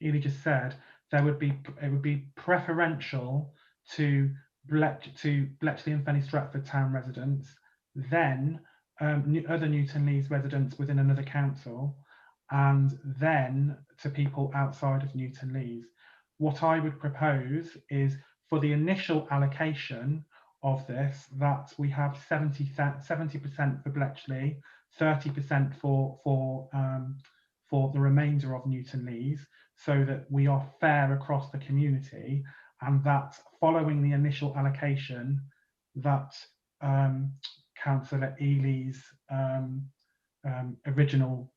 Ely just said, it would be preferential to Bletchley and Fenny Stratford town residents, then other Newton Lees residents within another council, and then to people outside of Newton Lees. What I would propose is for the initial allocation of this, that we have 70% for Bletchley, 30% for the remainder of Newton Lees, so that we are fair across the community, and that following the initial allocation, that Councillor Ely's original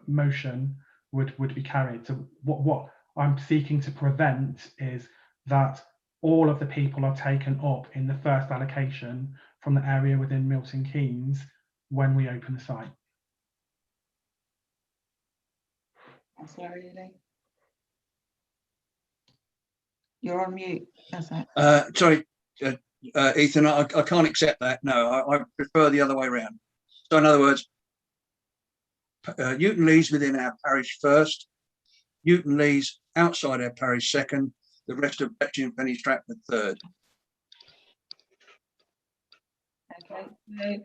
motion would be carried. So what I'm seeking to prevent is that all of the people are taken up in the first allocation from the area within Milton Keynes when we open the site. Councillor Ely. You're on mute. Sorry, Ethan, I can't accept that. No, I prefer the other way around. So in other words, Newton Lees within our parish first, Newton Lees outside our parish second, the rest of Bletchley and Fenny Stratford third. Okay, so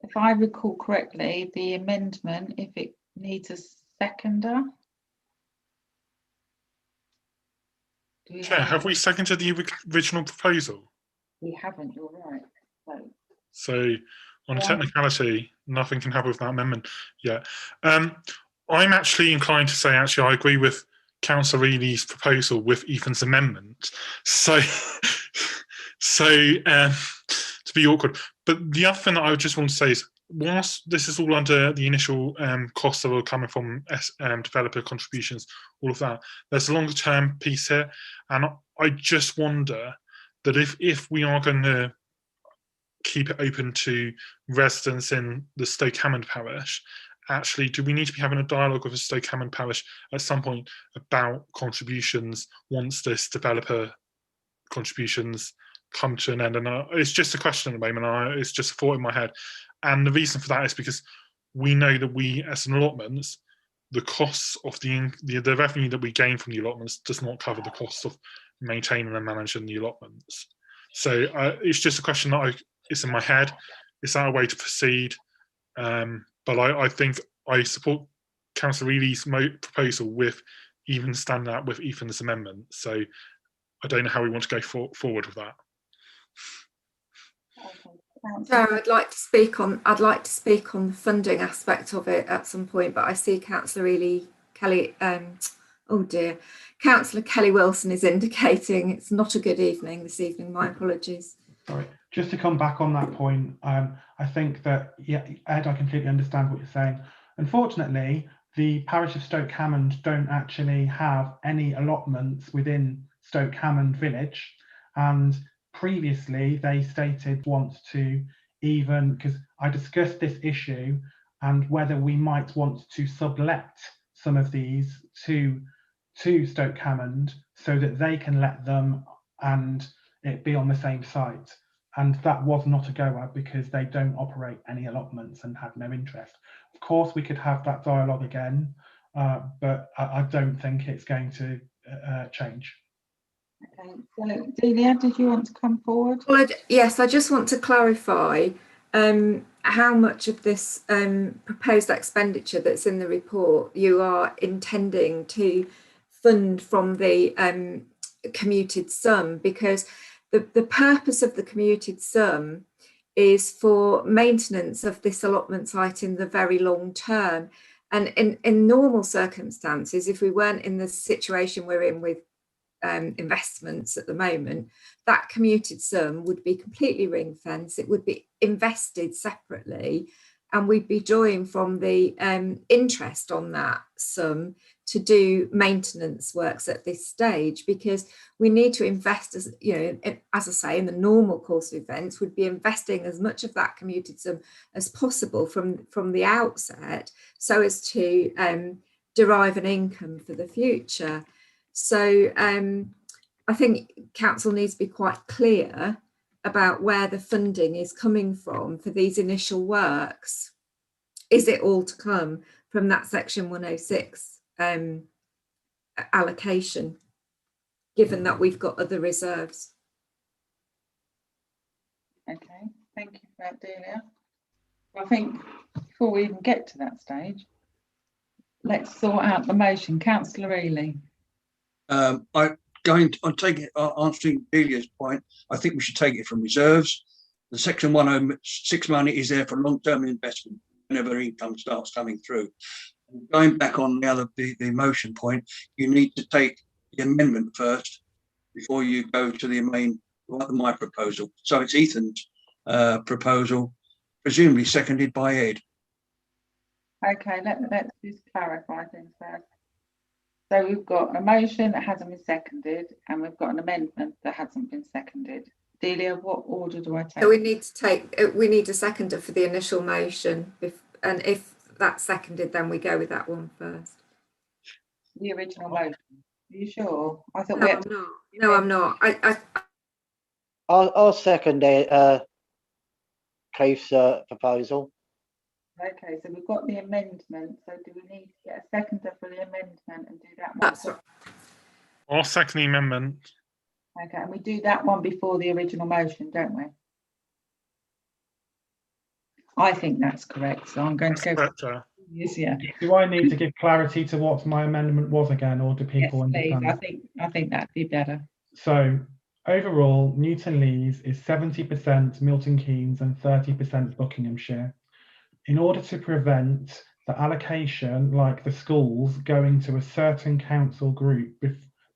if I recall correctly, the amendment, if it needs a seconder. Chair, have we seconded the original proposal? We haven't, you're right. So on technicality, nothing can happen with that amendment yet. I'm actually inclined to say, actually, I agree with Councillor Ely's proposal with Ethan's amendment. So, to be awkward. But the other thing that I just want to say is, whilst this is all under the initial costs that are coming from developer contributions, all of that, there's a longer term piece here. And I just wonder that if we are going to keep it open to residents in the Stoke Hammond parish, actually, do we need to be having a dialogue with the Stoke Hammond parish at some point about contributions once this developer contributions come to an end? And it's just a question at the moment. It's just a thought in my head. And the reason for that is because we know that we, as an allotments, the costs of the revenue that we gain from the allotments does not cover the costs of maintaining and managing the allotments. So it's just a question that it's in my head. Is that a way to proceed? But I think I support Councillor Ely's proposal with even standing out with Ethan's amendment. So I don't know how we want to go forward with that. Chair, I'd like to speak on the funding aspect of it at some point, but I see Councillor Councillor Kelly Wilson is indicating it's not a good evening this evening. My apologies. Sorry, just to come back on that point, I think that, yeah, Ed, I completely understand what you're saying. Unfortunately, the parish of Stoke Hammond don't actually have any allotments within Stoke Hammond village, and previously they stated want to, even because I discussed this issue and whether we might want to sublet some of these to Stoke Hammond so that they can let them and it be on the same site. And that was not a goer because they don't operate any allotments and had no interest. Of course, we could have that dialogue again, but I don't think it's going to change. Okay, so Delia, did you want to come forward? Well, yes, I just want to clarify how much of this proposed expenditure that's in the report you are intending to fund from the commuted sum, because the purpose of the commuted sum is for maintenance of this allotment site in the very long term. And in normal circumstances, if we weren't in the situation we're in with investments at the moment, that commuted sum would be completely ring fenced. It would be invested separately, and we'd be drawing from the interest on that sum to do maintenance works at this stage, because we need to invest, as you know, as I say, in the normal course of events, would be investing as much of that commutism as possible from the outset, so as to derive an income for the future. So I think council needs to be quite clear about where the funding is coming from for these initial works. Is it all to come from that section 106 allocation, given that we've got other reserves? Okay, thank you for that, Delia. I think before we even get to that stage, let's sort out the motion. Councillor Ely. Answering Delia's point, I think we should take it from reserves. The section 106 money is there for long-term investment whenever income starts coming through. Going back on the motion point, you need to take the amendment first before you go to the my proposal. So it's Ethan's proposal, presumably seconded by Ed. Okay, let's just clarify things first. So we've got a motion that hasn't been seconded, and we've got an amendment that hasn't been seconded. Delia, what order do I take? So we need a seconder for the initial motion, and if that's seconded, then we go with that one first. The original motion. Are you sure? I thought no, I'm not. No, I'm not. I'll second Keith's proposal. Okay, so we've got the amendment. So do we need to get a seconder for the amendment and do that one? That's right. I'll second the amendment. Okay, and we do that one before the original motion, don't we? I think that's correct. So I'm going to go. Yes, yeah. Do I need to give clarity to what my amendment was again, or do people understand? I think that'd be better. So overall, Newton Lees is 70% Milton Keynes and 30% Buckinghamshire. In order to prevent the allocation, like the schools, going to a certain council group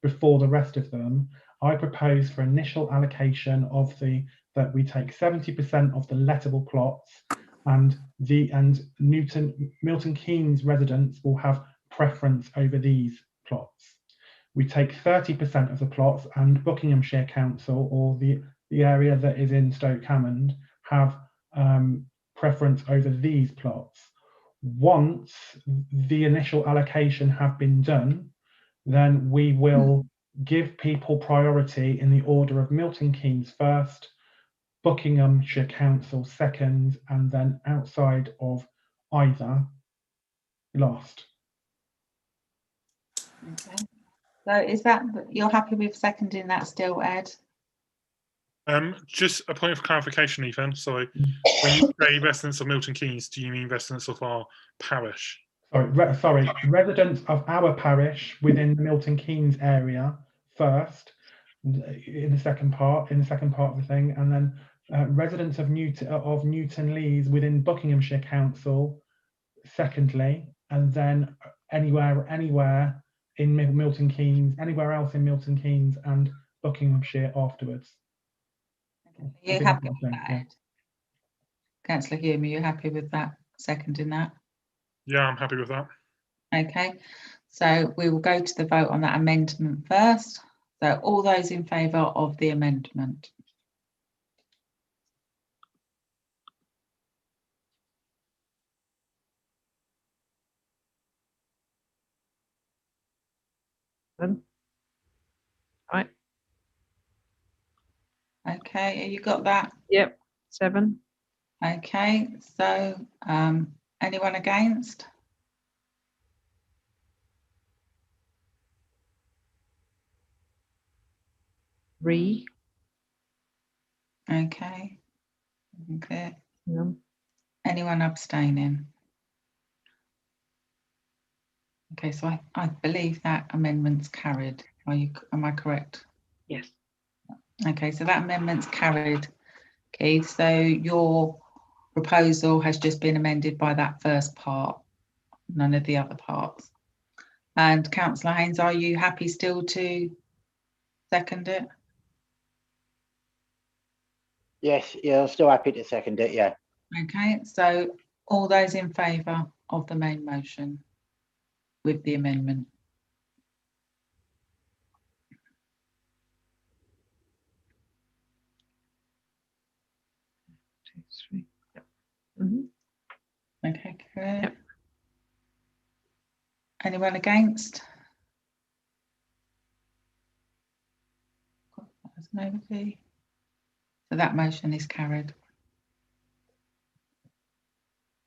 before the rest of them, I propose for initial allocation of that we take 70% of the lettable plots, and Milton Keynes residents will have preference over these plots. We take 30% of the plots, and Buckinghamshire Council, or the area that is in Stoke Hammond, have preference over these plots. Once the initial allocation have been done, then we will give people priority in the order of Milton Keynes first, Buckinghamshire Council second, and then outside of either last. Okay. So is that, you're happy with seconding that still, Ed? Just a point of clarification, Ethan. Sorry, when you say residents of Milton Keynes, do you mean residents of our parish? Sorry, residents of our parish within the Milton Keynes area first, in the second part of the thing, and then residents of Newton Lees within Buckinghamshire Council secondly, and then anywhere in Milton Keynes, anywhere else in Milton Keynes and Buckinghamshire afterwards. Are you happy with that, Ed? Councillor Hume, are you happy with that, seconding that? Yeah, I'm happy with that. Okay, so we will go to the vote on that amendment first. So all those in favour of the amendment? Right. Okay, have you got that? Yep, 7. Okay, so anyone against? Three. Okay. Okay. Yeah. Anyone abstaining? Okay, so I believe that amendment's carried. Am I correct? Yes. Okay, so that amendment's carried, Keith. So your proposal has just been amended by that first part, none of the other parts. And Councillor Haynes, are you happy still to second it? Yes, yeah, I'm still happy to second it, yeah. Okay, so all those in favour of the main motion with the amendment? 2, 3. Yep. Mm-hmm. Okay, good. Yep. Anyone against? There's nobody. So that motion is carried.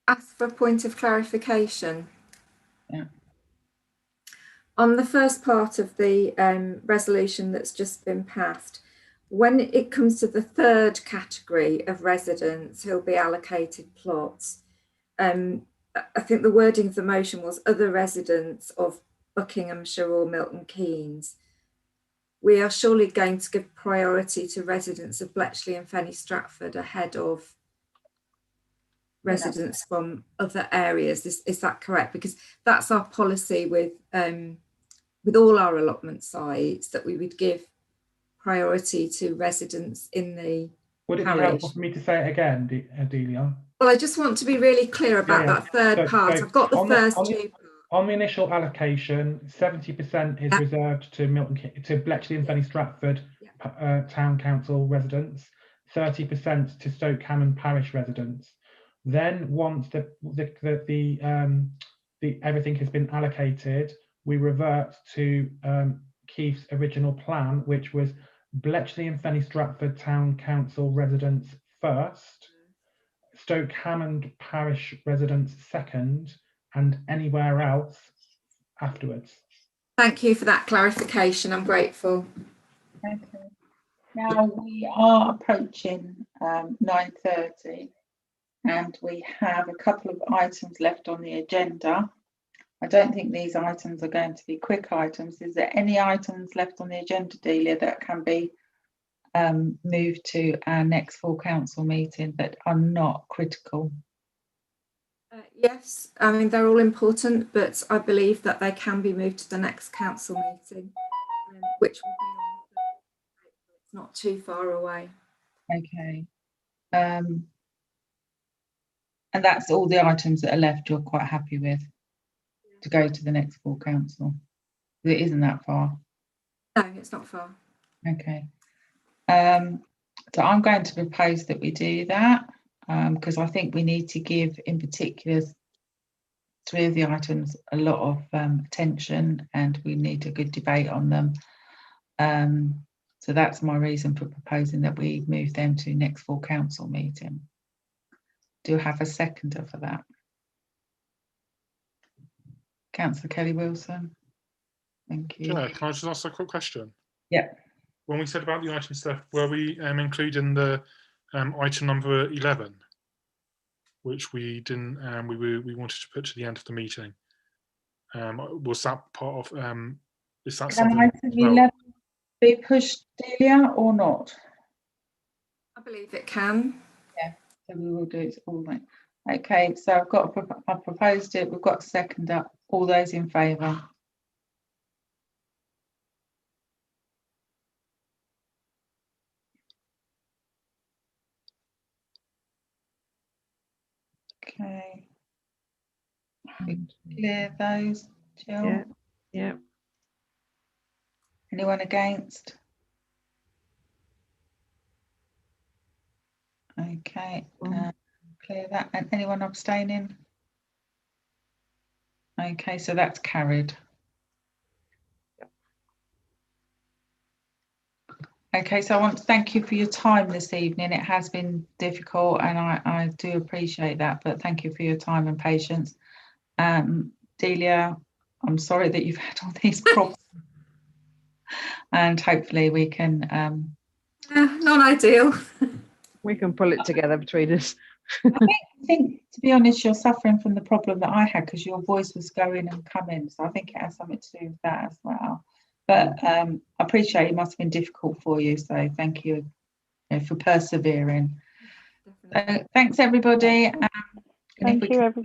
Ask for a point of clarification. Yeah. On the first part of the resolution that's just been passed, when it comes to the third category of residents who'll be allocated plots, I think the wording of the motion was other residents of Buckinghamshire or Milton Keynes. We are surely going to give priority to residents of Bletchley and Fenny Stratford ahead of residents from other areas. Is that correct? Because that's our policy with all our allotment sites, that we would give priority to residents in the Would it be parish. helpful for me to say it again, Delia? Well, I just want to be really clear about that third part. I've got the first two. On the initial allocation, 70% is reserved to Bletchley and Fenny Stratford Town Council residents, 30% to Stoke Hammond Parish residents. Then, once everything has been allocated, we revert to Keith's original plan, which was Bletchley and Fenny Stratford Town Council residents first, Stoke Hammond Parish residents second, and anywhere else afterwards. Thank you for that clarification. I'm grateful. Okay. Now we are approaching 9:30 and we have a couple of items left on the agenda. I don't think these items are going to be quick items. Is there any items left on the agenda, Delia, that can be moved to our next full council meeting that are not critical? Yes, I mean, they're all important, but I believe that they can be moved to the next council meeting, which will be on, it's not too far away. Okay. And that's all the items that are left you're quite happy with to go to the next full council? It isn't that far. No, it's not far. Okay. So I'm going to propose that we do that because I think we need to give, in particular, 3 of the items a lot of attention, and we need a good debate on them. So that's my reason for proposing that we move them to next full council meeting. Do I have a seconder for that? Councillor Kelly Wilson. Thank you. Can I just ask a quick question? Yeah. When we said about the item stuff, were we including the item number 11, which we didn't? We wanted to put to the end of the meeting. Was that part of? Is that something? Can item 11 be pushed, Delia, or not? I believe it can. Yeah. So we will do it all right. Okay. So I've proposed it. We've got a seconder. All those in favour? Okay. Clear those, Jill? Yeah. Yeah. Anyone against? Okay. Clear that. And anyone abstaining? Okay, so that's carried. Okay, so I want to thank you for your time this evening. It has been difficult and I do appreciate that, but thank you for your time and patience. Delia, I'm sorry that you've had all these problems and hopefully we can... not ideal. We can pull it together between us. I think, to be honest, you're suffering from the problem that I had because your voice was going and coming. So I think it has something to do with that as well. But I appreciate it must have been difficult for you. So thank you, for persevering. Thanks, everybody. Thank you, everybody.